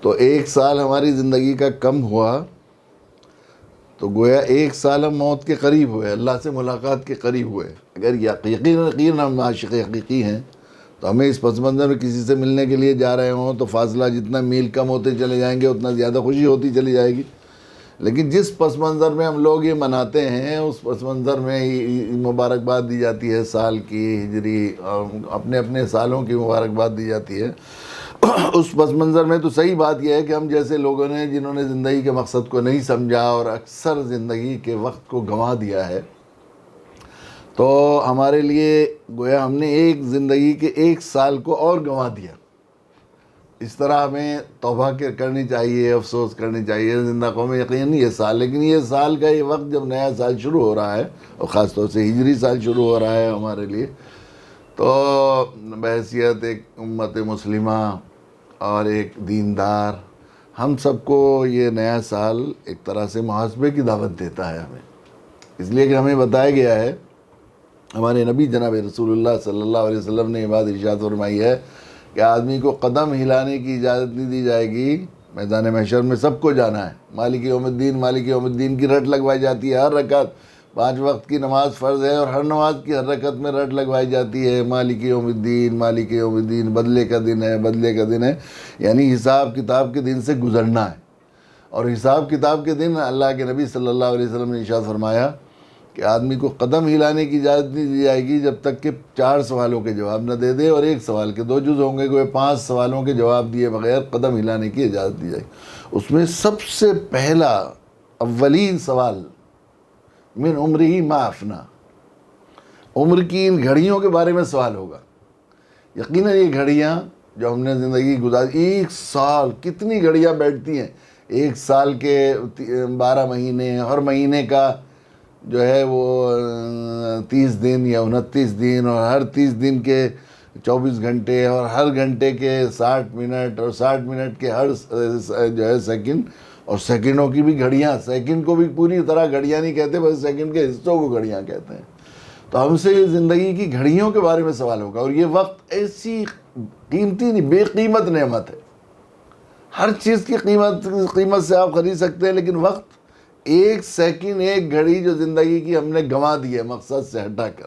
تو 1 سال ہماری زندگی کا کم ہوا تو گویا 1 سال ہم موت کے قریب ہوئے، اللہ سے ملاقات کے قریب ہوئے۔ اگر یقیناً ہم عاشق حقیقی ہیں تو ہمیں اس پس منظر میں کسی سے ملنے کے لیے جا رہے ہوں تو فاصلہ جتنا میل کم ہوتے چلے جائیں گے اتنا زیادہ خوشی ہوتی چلی جائے گی۔ لیکن جس پس منظر میں ہم لوگ یہ مناتے ہیں اس پس منظر میں مبارکباد دی جاتی ہے، سال کی، ہجری، اور اپنے اپنے سالوں کی مبارکباد دی جاتی ہے، اس پس منظر میں تو صحیح بات یہ ہے کہ ہم جیسے لوگوں نے جنہوں نے زندگی کے مقصد کو نہیں سمجھا اور اکثر زندگی کے وقت کو گنوا دیا ہے، تو ہمارے لیے گویا ہم نے ایک زندگی کے 1 سال کو اور گنوا دیا۔ اس طرح ہمیں توبہ کرنی چاہیے، افسوس کرنی چاہیے۔ زندہ قوم یقیناً یہ سال، لیکن یہ سال کا یہ وقت جب نیا سال شروع ہو رہا ہے اور خاص طور سے ہجری سال شروع ہو رہا ہے ہمارے لیے، تو بحیثیت ایک امت مسلمہ اور ایک دیندار، ہم سب کو یہ نیا سال ایک طرح سے محاسبے کی دعوت دیتا ہے ہمیں، اس لیے کہ ہمیں بتایا گیا ہے، ہمارے نبی جناب رسول اللہ صلی اللہ علیہ وسلم نے یہ بات ارشاد فرمائی ہے کہ آدمی کو قدم ہلانے کی اجازت نہیں دی جائے گی میدان محشر میں، سب کو جانا ہے۔ مالک یوم الدین، مالک یوم الدین کی رٹ لگوائی جاتی ہے، ہر رکعت 5 وقت کی نماز فرض ہے اور ہر نماز کی ہر رکعت میں رٹ لگوائی جاتی ہے، مالک یوم الدین، مالک یوم الدین، بدلے کا دن ہے، بدلے کا دن ہے، یعنی حساب کتاب کے دن سے گزرنا ہے۔ اور حساب کتاب کے دن اللہ کے نبی صلی اللہ علیہ وسلم نے ارشاد فرمایا کہ آدمی کو قدم ہلانے کی اجازت نہیں دی جائے گی جب تک کہ 4 سوالوں کے جواب نہ دے دے، اور 1 سوال کے 2 جز ہوں گے، کوئی 5 سوالوں کے جواب دیے بغیر قدم ہلانے کی اجازت دی جائے گی۔ اس میں سب سے پہلا اولین سوال من عمرہ ما افنا، عمر کی ان گھڑیوں کے بارے میں سوال ہوگا۔ یقیناً یہ گھڑیاں جو ہم نے زندگی گزاری، 1 سال کتنی گھڑیاں بیٹھتی ہیں، 1 سال کے 12 مہینے، ہر مہینے کا جو ہے وہ 30 دن یا 29 دن، اور ہر 30 دن کے 24 گھنٹے، اور ہر گھنٹے کے 60 منٹ، اور 60 منٹ کے ہر جو ہے سیکنڈ، اور سیکنڈوں کی بھی گھڑیاں، سیکنڈ کو بھی پوری طرح گھڑیاں نہیں کہتے، بس سیکنڈ کے حصوں کو گھڑیاں کہتے ہیں۔ تو ہم سے زندگی کی گھڑیوں کے بارے میں سوال ہوگا، اور یہ وقت ایسی قیمتی نہیں، بے قیمت نعمت ہے۔ ہر چیز کی قیمت سے آپ خرید سکتے ہیں، لیکن وقت، 1 سیکنڈ، 1 گھڑی جو زندگی کی ہم نے گنوا دی ہے مقصد سے ہٹا کر،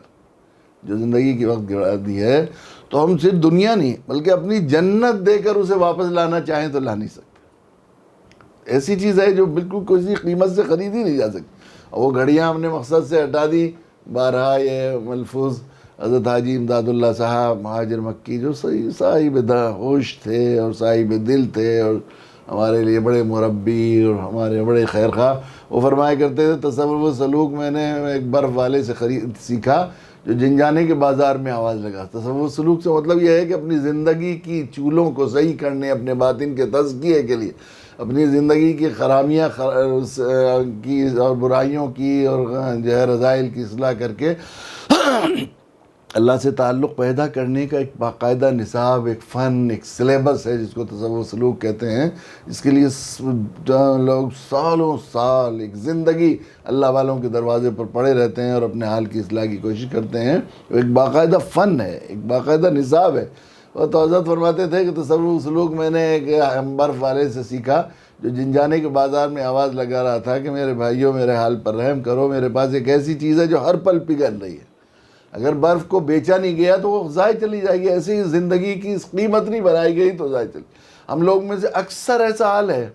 جو زندگی کی وقت گنوا دی ہے، تو ہم صرف دنیا نہیں بلکہ اپنی جنت دے کر اسے واپس لانا چاہیں تو لا نہیں سکتے۔ ایسی چیز ہے جو بالکل کسی قیمت سے خریدی نہیں جا سکتی، اور وہ گھڑیاں ہم نے مقصد سے ہٹا دی۔ بارہا یہ ملفوظ حضرت حاجی امداد اللہ صاحب مہاجر مکی، جو صاحب ہوش تھے اور صاحب دل تھے اور ہمارے لیے بڑے مربی اور ہمارے بڑے خیر خواہ، وہ فرمایا کرتے تھے تصور و سلوک میں نے ایک برف والے سے سیکھا جو جنجانے کے بازار میں آواز لگا۔ تصور و سلوک سے مطلب یہ ہے کہ اپنی زندگی کی چولوں کو صحیح کرنے، اپنے باطن کے تزکیے کے لیے، اپنی زندگی کی خرامیاں کی اور برائیوں کی اور جو ہے رذائل کی اصلاح کر کے اللہ سے تعلق پیدا کرنے کا ایک باقاعدہ نصاب، ایک فن، ایک سلیبس ہے جس کو تصوف سلوک کہتے ہیں۔ اس کے لیے لوگ سالوں سال ایک زندگی اللہ والوں کے دروازے پر پڑے رہتے ہیں اور اپنے حال کی اصلاح کی کوشش کرتے ہیں۔ ایک باقاعدہ فن ہے، ایک باقاعدہ نصاب ہے۔ اور تو حضرت فرماتے تھے کہ تصوف سلوک میں نے ایک برف والے سے سیکھا جو جنجانے کے بازار میں آواز لگا رہا تھا کہ میرے بھائیوں میرے حال پر رحم کرو، میرے پاس ایک ایسی چیز ہے جو ہر پل پگھل رہی ہے، اگر برف کو بیچا نہیں گیا تو وہ ضائع چلی جائے گی، ایسے ہی زندگی کی قیمت نہیں بنائی گئی تو ضائع چلی۔ ہم لوگ میں سے اکثر ایسا حال ہے،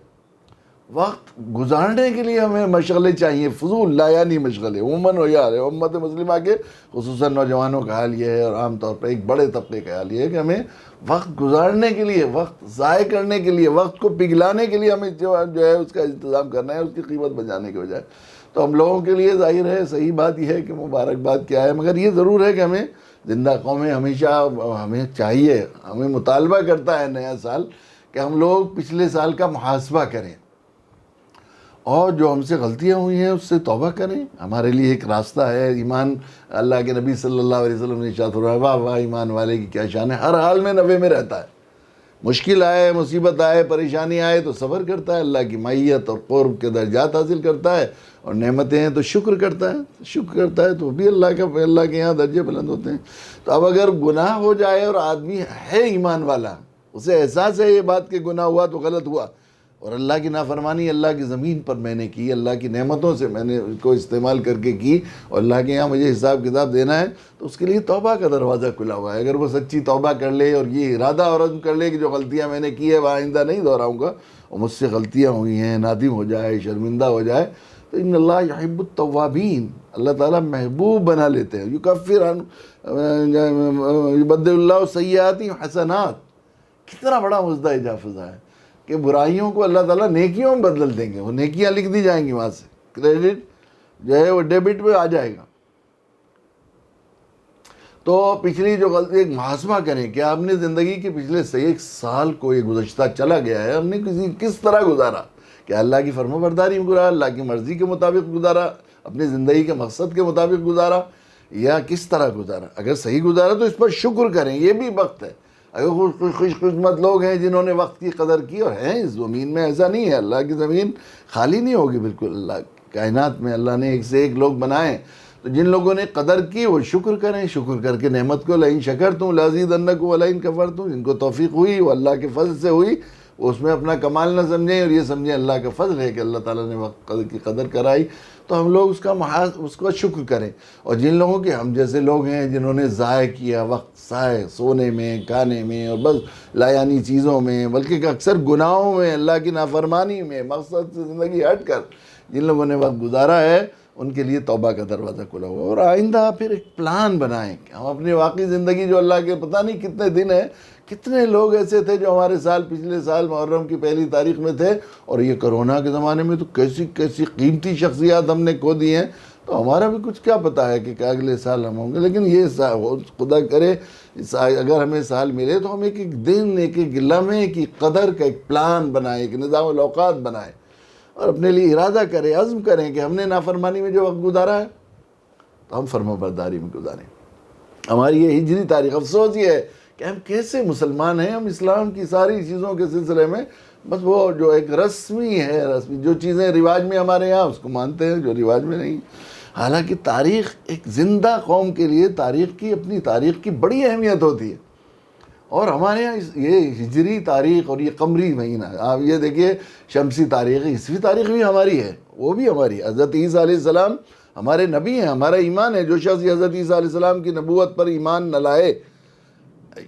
وقت گزارنے کے لیے ہمیں مشغلے چاہیے، فضول لایانی مشغلے، عموماً ہو یا رہے امت مسلمہ کے خصوصاً نوجوانوں کا حال یہ ہے، اور عام طور پر ایک بڑے طبقے کا حال یہ ہے کہ ہمیں وقت گزارنے کے لیے، وقت ضائع کرنے کے لیے، وقت کو پگھلانے کے لیے ہمیں جو ہے اس کا انتظام کرنا ہے، اس کی قیمت بچانے کے بجائے۔ تو ہم لوگوں کے لیے ظاہر ہے صحیح بات یہ ہے کہ مبارکباد کیا ہے، مگر یہ ضرور ہے کہ ہمیں زندہ قومیں ہمیشہ ہمیں چاہیے، ہمیں مطالبہ کرتا ہے نیا سال کہ ہم لوگ پچھلے سال کا محاسبہ کریں اور جو ہم سے غلطیاں ہوئی ہیں اس سے توبہ کریں۔ ہمارے لیے ایک راستہ ہے، ایمان، اللہ کے نبی صلی اللہ علیہ وسلم نے ارشاد فرمایا، واہ واہ ایمان والے کی کیا شان ہے، ہر حال میں نفع میں رہتا ہے، مشکل آئے، مصیبت آئے، پریشانی آئے تو صبر کرتا ہے، اللہ کی معیت اور قرب کے درجات حاصل کرتا ہے، اور نعمتیں ہیں تو شکر کرتا ہے، شکر کرتا ہے تو بھی اللہ کے یہاں درجے بلند ہوتے ہیں۔ تو اب اگر گناہ ہو جائے اور آدمی ہے ایمان والا اسے احساس ہے یہ بات کہ گناہ ہوا تو غلط ہوا، اور اللہ کی نافرمانی اللہ کی زمین پر میں نے کی، اللہ کی نعمتوں سے میں نے اس کو استعمال کر کے کی، اور اللہ کے یہاں مجھے حساب کتاب دینا ہے، تو اس کے لیے توبہ کا دروازہ کھلا ہوا ہے۔ اگر وہ سچی توبہ کر لے اور یہ ارادہ اور عزم کر لے کہ جو غلطیاں میں نے کی ہے وہ آئندہ نہیں دہراؤں گا، اور مجھ سے غلطیاں ہوئی ہیں، نادم ہو جائے، شرمندہ ہو جائے، تو ان اللہ یحب التوابین، اللہ تعالیٰ محبوب بنا لیتے ہیں۔ یکفر عن یبدل اللہ سیئات حسنات، کتنا بڑا مزدہ جافظہ ہے کہ برائیوں کو اللہ تعالیٰ نیکیوں میں بدل دیں گے، وہ نیکیاں لکھ دی جائیں گی، وہاں سے کریڈٹ جو ہے وہ ڈیبٹ پہ آ جائے گا۔ تو پچھلی جو غلطی، ایک محاسبہ کریں کہ آپ نے زندگی کے پچھلے 1 سال کو یہ گزشتہ چلا گیا ہے، ہم نے کس طرح گزارا؟ کیا اللہ کی فرما برداری میں گزارا، اللہ کی مرضی کے مطابق گزارا، اپنی زندگی کے مقصد کے مطابق گزارا، یا کس طرح گزارا؟ اگر صحیح گزارا تو اس پر شکر کریں، یہ بھی وقت ہے۔ اگر خوش قسمت لوگ ہیں جنہوں نے وقت کی قدر کی، اور ہیں اس زمین میں، ایسا نہیں ہے، اللہ کی زمین خالی نہیں ہوگی بالکل، اللہ کائنات میں اللہ نے ایک سے ایک لوگ بنائے، تو جن لوگوں نے قدر کی وہ شکر کریں، شکر کر کے نعمت کو لئن شکرتم لازیدنکم ولئن کفرتم، جن کو توفیق ہوئی وہ اللہ کے فضل سے ہوئی، وہ اس میں اپنا کمال نہ سمجھیں، اور یہ سمجھیں اللہ کا فضل ہے کہ اللہ تعالیٰ نے وقت کی قدر کرائی، تو ہم لوگ اس کا شکر کریں۔ اور جن لوگوں کے ہم جیسے لوگ ہیں جنہوں نے ضائع کیا وقت، ضائع سونے میں، کھانے میں، اور بس لایانی چیزوں میں، بلکہ اکثر گناہوں میں، اللہ کی نافرمانی میں، مقصد سے زندگی ہٹ کر جن لوگوں نے وقت گزارا ہے، ان کے لیے توبہ کا دروازہ کھلا ہوا ہے۔ اور آئندہ پھر ایک پلان بنائیں کہ ہم اپنی واقعی زندگی جو اللہ کے پتہ نہیں کتنے دن ہیں، کتنے لوگ ایسے تھے جو ہمارے پچھلے سال محرم کی پہلی تاریخ میں تھے، اور یہ کرونا کے زمانے میں تو کیسی کیسی قیمتی شخصیات ہم نے کھو دی ہیں، تو ہمارا بھی کچھ کیا پتہ ہے کہ اگلے سال ہم ہوں گے۔ لیکن یہ خدا کرے اگر ہمیں سال ملے تو ہم ایک ایک دن، ایک ایک لمحے کی قدر کا ایک پلان بنائیں، ایک نظام الاوقات بنائیں، اور اپنے لیے ارادہ کریں، عزم کریں کہ ہم نے نافرمانی میں جو وقت گزارا ہے تو ہم فرما برداری میں گزاریں۔ ہماری یہ ہجری تاریخ، افسوس یہ ہے کہ ہم کیسے مسلمان ہیں، ہم اسلام کی ساری چیزوں کے سلسلے میں بس وہ جو ایک رسمی ہے، جو چیزیں رواج میں ہمارے یہاں اس کو مانتے ہیں، جو رواج میں نہیں۔ حالانکہ تاریخ ایک زندہ قوم کے لیے اپنی تاریخ کی بڑی اہمیت ہوتی ہے، اور ہمارے یہاں یہ ہجری تاریخ اور یہ قمری مہینہ، آپ یہ دیکھیے شمسی تاریخ، عیسوی تاریخ بھی ہماری ہے، وہ بھی ہماری ہے۔ حضرت عیسیٰ علیہ السلام ہمارے نبی ہیں، ہمارا ایمان ہے۔ جو شخص حضرت عیسیٰ علیہ السلام کی نبوت پر ایمان نہ لائے،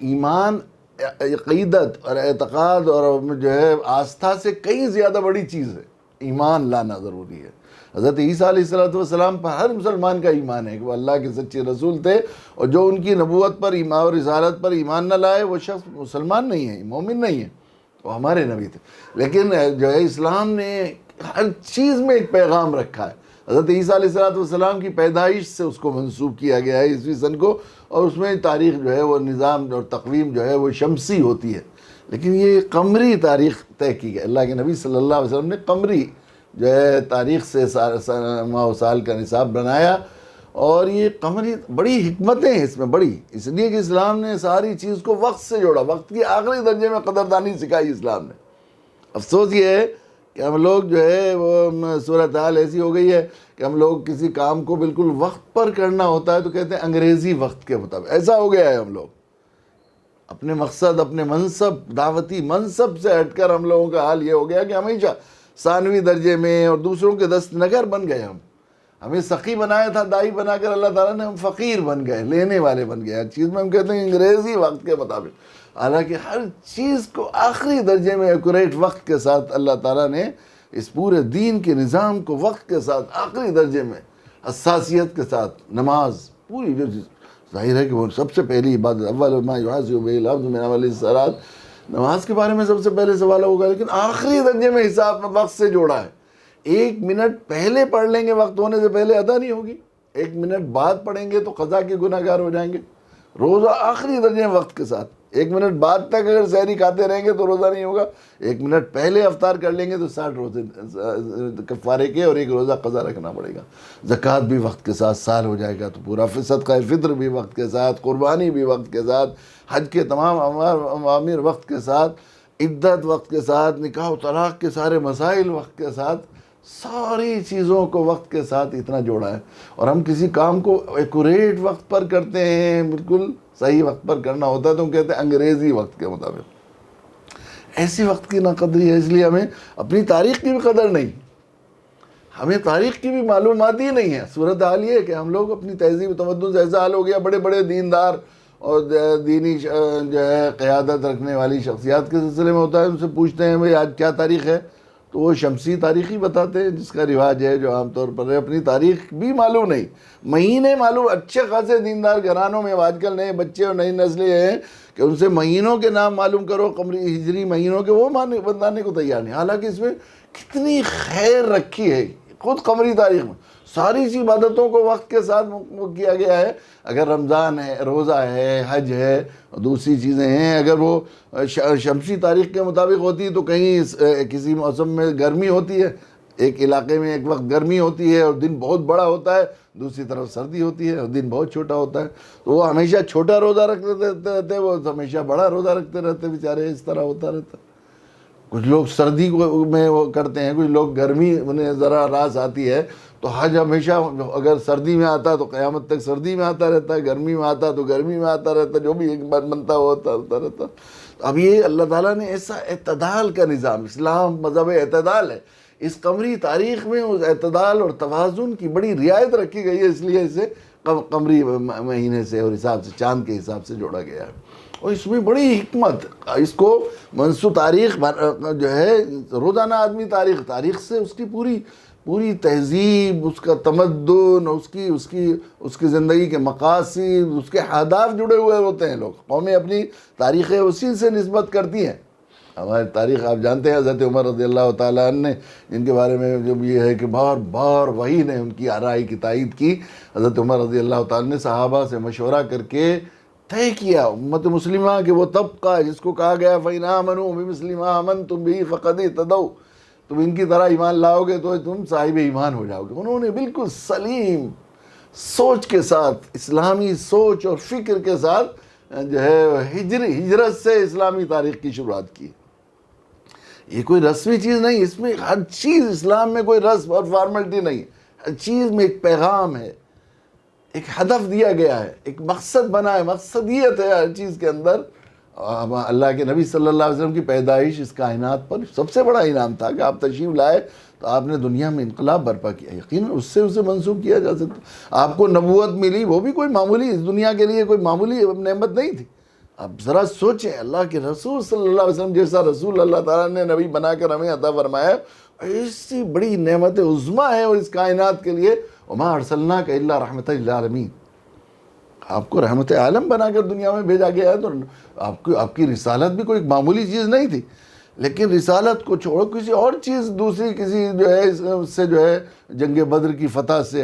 ایمان عقیدت اور اعتقاد اور جو ہے آستھا سے کئی زیادہ بڑی چیز ہے، ایمان لانا ضروری ہے۔ حضرت عیسیٰ علیہ السلام پر ہر مسلمان کا ایمان ہے کہ وہ اللہ کے سچے رسول تھے، اور جو ان کی نبوت پر ایمان اور رسالت پر ایمان نہ لائے وہ شخص مسلمان نہیں ہے، مومن نہیں ہے، وہ ہمارے نبی تھے۔ لیکن جو ہے اسلام نے ہر چیز میں ایک پیغام رکھا ہے۔ حضرت عیسیٰ علیہ السلام کی پیدائش سے اس کو منسوب کیا گیا ہے عیسوی سن کو، اور اس میں تاریخ جو ہے وہ نظام اور تقویم جو ہے وہ شمسی ہوتی ہے، لیکن یہ قمری تاریخ طے کی گئی۔ اللہ کے نبی صلی اللہ علیہ وسلم نے قمری جو ہے تاریخ سے ماہ و سال کا نصاب بنایا، اور یہ قمری بڑی حکمتیں ہیں اس میں، بڑی، اس لیے کہ اسلام نے ساری چیز کو وقت سے جوڑا، وقت کی آخری درجے میں قدردانی سکھائی اسلام نے۔ افسوس یہ ہے کہ ہم لوگ جو ہے وہ صورتحال ایسی ہو گئی ہے کہ ہم لوگ کسی کام کو بالکل وقت پر کرنا ہوتا ہے تو کہتے ہیں انگریزی وقت کے مطابق، ایسا ہو گیا ہے۔ ہم لوگ اپنے مقصد، اپنے منصب، دعوتی منصب سے ہٹ کر ہم لوگوں کا حال یہ ہو گیا کہ ہمیشہ ثانوی درجے میں اور دوسروں کے دست نگر بن گئے۔ ہمیں سخی بنایا تھا دائی بنا کر اللہ تعالیٰ نے، ہم فقیر بن گئے، لینے والے بن گئے۔ ہر چیز میں ہم کہتے ہیں انگریزی وقت کے مطابق، حالانکہ ہر چیز کو آخری درجے میں ایکوریٹ وقت کے ساتھ اللہ تعالیٰ نے اس پورے دین کے نظام کو وقت کے ساتھ آخری درجے میں حساسیت کے ساتھ، نماز پوری، جو ظاہر ہے کہ وہ سب سے پہلی عبادت، اول ما یحاسب بہ العبد من عمل الصلاۃ، نماز کے بارے میں سب سے پہلے سوال ہوگا، لیکن آخری درجے میں حساب میں وقت سے جوڑا ہے۔ 1 منٹ پہلے پڑھ لیں گے وقت ہونے سے پہلے ادا نہیں ہوگی، 1 منٹ بعد پڑھیں گے تو قضا کے گناہ گار ہو جائیں گے۔ روزہ آخری درجے میں وقت کے ساتھ، 1 منٹ بعد تک اگر سحری کھاتے رہیں گے تو روزہ نہیں ہوگا، 1 منٹ پہلے افطار کر لیں گے تو 60 روزے کفارے کے اور 1 روزہ قضا رکھنا پڑے گا۔ زکوٰۃ بھی وقت کے ساتھ سال ہو جائے گا تو پورا، صدقہ فطر بھی وقت کے ساتھ، قربانی بھی وقت کے ساتھ، حج کے تمام اوامر وقت کے ساتھ، عدت وقت کے ساتھ، نکاح و طلاق کے سارے مسائل وقت کے ساتھ، ساری چیزوں کو وقت کے ساتھ اتنا جوڑا ہے۔ اور ہم کسی کام کو ایکوریٹ وقت پر کرتے ہیں، بالکل صحیح وقت پر کرنا ہوتا ہے تو ہم کہتے ہیں انگریزی وقت کے مطابق۔ ایسی وقت کی ناقدری ہے، اس لیے ہمیں اپنی تاریخ کی بھی قدر نہیں، ہمیں تاریخ کی بھی معلومات ہی نہیں ہے۔ صورتحال یہ ہے کہ ہم لوگ اپنی تہذیب و تمدن سے ایسا حال ہو گیا، بڑے بڑے دیندار اور دینی جو ہے قیادت رکھنے والی شخصیات کے سلسلے میں ہوتا ہے، ان سے پوچھتے ہیں بھئی آج کیا تاریخ ہے، تو وہ شمسی تاریخ ہی بتاتے ہیں، جس کا رواج ہے جو عام طور پر ہے۔ اپنی تاریخ بھی معلوم نہیں، مہینے معلوم، اچھے خاصے دیندار گھرانوں میں آج کل نئے بچے اور نئی نسلیں ہیں کہ ان سے مہینوں کے نام معلوم کرو، قمری ہجری مہینوں کے، وہ بتانے کو تیار نہیں، حالانکہ اس میں کتنی خیر رکھی ہے خود قمری تاریخ میں۔ ساری سی عبادتوں کو وقت کے ساتھ کیا گیا ہے، اگر رمضان ہے، روزہ ہے، حج ہے، دوسری چیزیں ہیں، اگر وہ شمسی تاریخ کے مطابق ہوتی تو کہیں کسی موسم میں گرمی ہوتی ہے، ایک علاقے میں ایک وقت گرمی ہوتی ہے اور دن بہت بڑا ہوتا ہے، دوسری طرف سردی ہوتی ہے اور دن بہت چھوٹا ہوتا ہے، تو وہ ہمیشہ چھوٹا روزہ رکھتے رہتے، وہ ہمیشہ بڑا روزہ رکھتے رہتے بیچارے، اس طرح ہوتا رہتا۔ کچھ لوگ سردی میں وہ کرتے ہیں، کچھ لوگ گرمی انہیں ذرا راس آتی ہے تو حج ہمیشہ اگر سردی میں آتا تو قیامت تک سردی میں آتا رہتا ہے، گرمی میں آتا تو گرمی میں آتا رہتا، جو بھی ایک بار بنتا ہوتا رہتا۔ اب یہ اللہ تعالیٰ نے ایسا اعتدال کا نظام، اسلام مذہب اعتدال ہے، اس قمری تاریخ میں اس اعتدال اور توازن کی بڑی رعایت رکھی گئی ہے، اس لیے اسے قمری مہینے سے اور حساب سے، چاند کے حساب سے جوڑا گیا ہے۔ اور اس میں بڑی حکمت، اس کو منسوخ تاریخ جو ہے، روزانہ آدمی تاریخ سے اس کی پوری تہذیب، اس کا تمدن، اس کی زندگی کے مقاصد، اس کے اہداف جڑے ہوئے ہوتے ہیں۔ لوگ قومیں اپنی تاریخ اسی سے نسبت کرتی ہیں۔ ہماری تاریخ آپ جانتے ہیں، حضرت عمر رضی اللہ تعالیٰ عنہ نے، جن کے بارے میں جب یہ ہے کہ بار بار وحی نے ان کی آرائی کی تائید کی، حضرت عمر رضی اللہ تعالیٰ نے صحابہ سے مشورہ کر کے طے کیا، امت مسلمہ کہ وہ طبقہ ہے جس کو کہا گیا فَإِنْ آمَنُوا بِمِثْلِ مَا آمَنْتُمْ بِهِ فَقَدْ اهْتَدَوْا، تم ان کی طرح ایمان لاؤ گے تو تم صاحب ایمان ہو جاؤ گے۔ انہوں نے بالکل سلیم سوچ کے ساتھ، اسلامی سوچ اور فکر کے ساتھ جو ہے ہجرت سے اسلامی تاریخ کی شروعات کی۔ یہ کوئی رسمی چیز نہیں، اس میں ہر چیز، اسلام میں کوئی رسم اور فارملٹی نہیں، ہر چیز میں ایک پیغام ہے، ایک ہدف دیا گیا ہے، ایک مقصد بنا ہے، مقصدیت ہے ہر چیز کے اندر۔ اللہ کے نبی صلی اللہ علیہ وسلم کی پیدائش اس کائنات پر سب سے بڑا انعام تھا کہ آپ تشریف لائے تو آپ نے دنیا میں انقلاب برپا کیا، یقیناً اس سے اسے منسوخ کیا جا سکتا۔ آپ کو نبوت ملی، وہ بھی کوئی معمولی، اس دنیا کے لیے کوئی معمولی نعمت نہیں تھی۔ اب ذرا سوچیں، اللہ کے رسول صلی اللہ علیہ وسلم جیسا رسول اللہ تعالیٰ نے نبی بنا کر ہمیں عطا فرمایا، ایسی بڑی نعمت عظمیٰ ہے اور اس کائنات کے لیے، وَمَا أَرْسَلْنَاكَ إِلَّا رَحْمَةً لِلْعَالَمِينَ، آپ کو رحمت عالم بنا کر دنیا میں بھیجا گیا ہے، تو آپ کی رسالت بھی کوئی معمولی چیز نہیں تھی۔ لیکن رسالت کو چھوڑو کسی اور چیز، دوسری کسی جو ہے اس سے جو ہے جنگ بدر کی فتح سے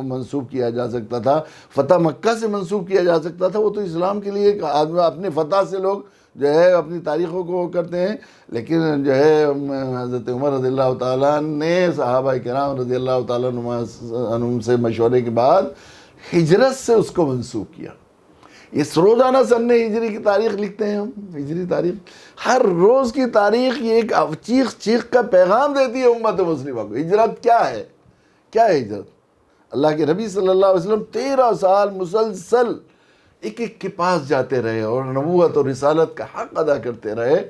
منسوب کیا جا سکتا تھا، فتح مکہ سے منسوب کیا جا سکتا تھا، وہ تو اسلام کے لیے اپنے فتح سے لوگ جو ہے اپنی تاریخوں کو کرتے ہیں۔ لیکن جو ہے حضرت عمر رضی اللہ تعالیٰ نے صحابہ کرام رضی اللہ تعالیٰ عنہم سے مشورے کے بعد ہجرت سے اس کو منسوخ کیا۔ اس روزانہ سن ہجری کی تاریخ لکھتے ہیں ہم، ہجری تاریخ، ہر روز کی تاریخ یہ ایک چیخ کا پیغام دیتی ہے امت مسلمہ کو۔ ہجرت کیا ہے؟ کیا ہے ہجرت؟ اللہ کے نبی صلی اللہ علیہ وسلم 13 سال مسلسل ایک کے پاس جاتے رہے اور نبوت اور رسالت کا حق ادا کرتے رہے،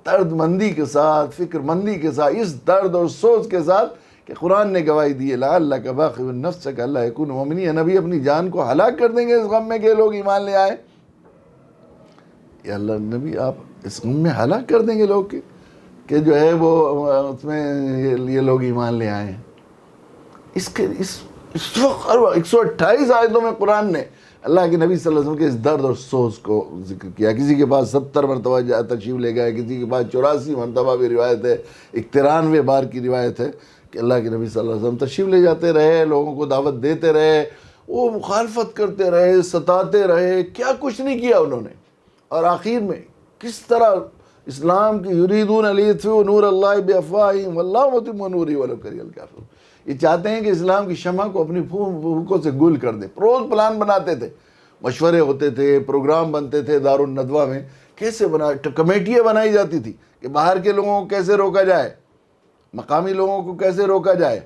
درد مندی کے ساتھ، فکر مندی کے ساتھ، اس درد اور سوچ کے ساتھ کہ قرآن نے گواہی دی ہے لعلک باخع نفسک الا یکونوا مؤمنین، نبی اپنی جان کو ہلاک کر دیں گے اس غم میں کہ لوگ ایمان لے آئیں۔ یا اللہ نبی، آپ اس غم میں ہلاک کر دیں گے لوگ کہ جو ہے وہ اس میں یہ لوگ ایمان لے آئیں۔ اس وقت 128 آیتوں میں قرآن نے اللہ کے نبی صلی اللہ علیہ وسلم کے اس درد اور سوز کو ذکر کیا۔ کسی کے پاس 70 مرتبہ تشریف لے گئے، کسی کے پاس 84 مرتبہ بھی روایت ہے، 93 بار کی روایت ہے کہ اللہ کے نبی صلی اللہ علیہ وسلم تشریف لے جاتے رہے، لوگوں کو دعوت دیتے رہے، وہ مخالفت کرتے رہے، ستاتے رہے، کیا کچھ نہیں کیا انہوں نے، اور آخر میں کس طرح اسلام کی یریدون لیطفئوا نور اللہ بافواہہم واللہ متم نورہ ولو کرہ الکافرون، یہ چاہتے ہیں کہ اسلام کی شمع کو اپنی پھونکوں سے گل کر دیں۔ روز پلان بناتے تھے، مشورے ہوتے تھے، پروگرام بنتے تھے دارالندوہ میں، کیسے کمیٹیاں بنائی جاتی تھی کہ باہر کے لوگوں کو کیسے روکا جائے، مقامی لوگوں کو کیسے روکا جائے،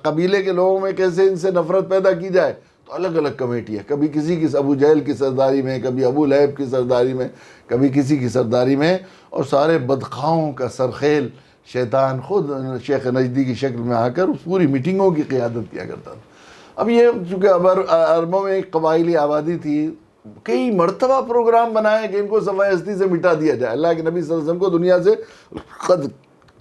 قبیلے کے لوگوں میں کیسے ان سے نفرت پیدا کی جائے۔ تو الگ الگ کمیٹی ہے، کبھی کسی کی ابو جہل کی سرداری میں، کبھی ابو لہب کی سرداری میں، کبھی کسی کی سرداری میں، اور سارے بدخواہوں کا سرخیل شیطان خود شیخ نجدی کی شکل میں آ کر اس پوری میٹنگوں کی قیادت کیا کرتا تھا۔ اب یہ چونکہ عربوں میں ایک قبائلی آبادی تھی، کئی مرتبہ پروگرام بنائے کہ ان کو صفحہ ہستی سے مٹا دیا جائے، اللہ کے نبی صلی اللہ علیہ وسلم کو دنیا سے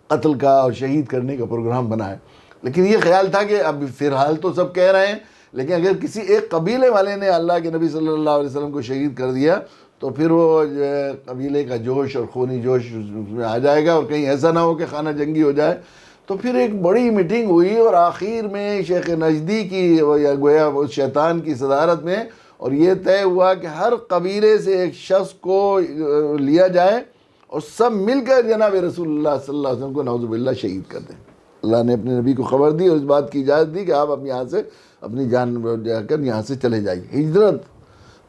قتل کا اور شہید کرنے کا پروگرام بنائے، لیکن یہ خیال تھا کہ اب فی الحال تو سب کہہ رہے ہیں، لیکن اگر کسی ایک قبیلے والے نے اللہ کے نبی صلی اللہ علیہ وسلم کو شہید کر دیا تو پھر وہ جو ہے قبیلے کا جوش اور خونی جوش اس میں آ جائے گا، اور کہیں ایسا نہ ہو کہ خانہ جنگی ہو جائے۔ تو پھر ایک بڑی میٹنگ ہوئی، اور آخر میں شیخ نجدی کی یا گویا اس شیطان کی صدارت میں، اور یہ طے ہوا کہ ہر قبیلے سے ایک شخص کو لیا جائے اور سب مل کر جناب رسول اللہ صلی اللہ علیہ وسلم کو نعوذ باللہ شہید کر دیں۔ اللہ نے اپنے نبی کو خبر دی اور اس بات کی اجازت دی کہ آپ اب یہاں سے اپنی جان جا کر یہاں سے چلے جائیے، ہجرت۔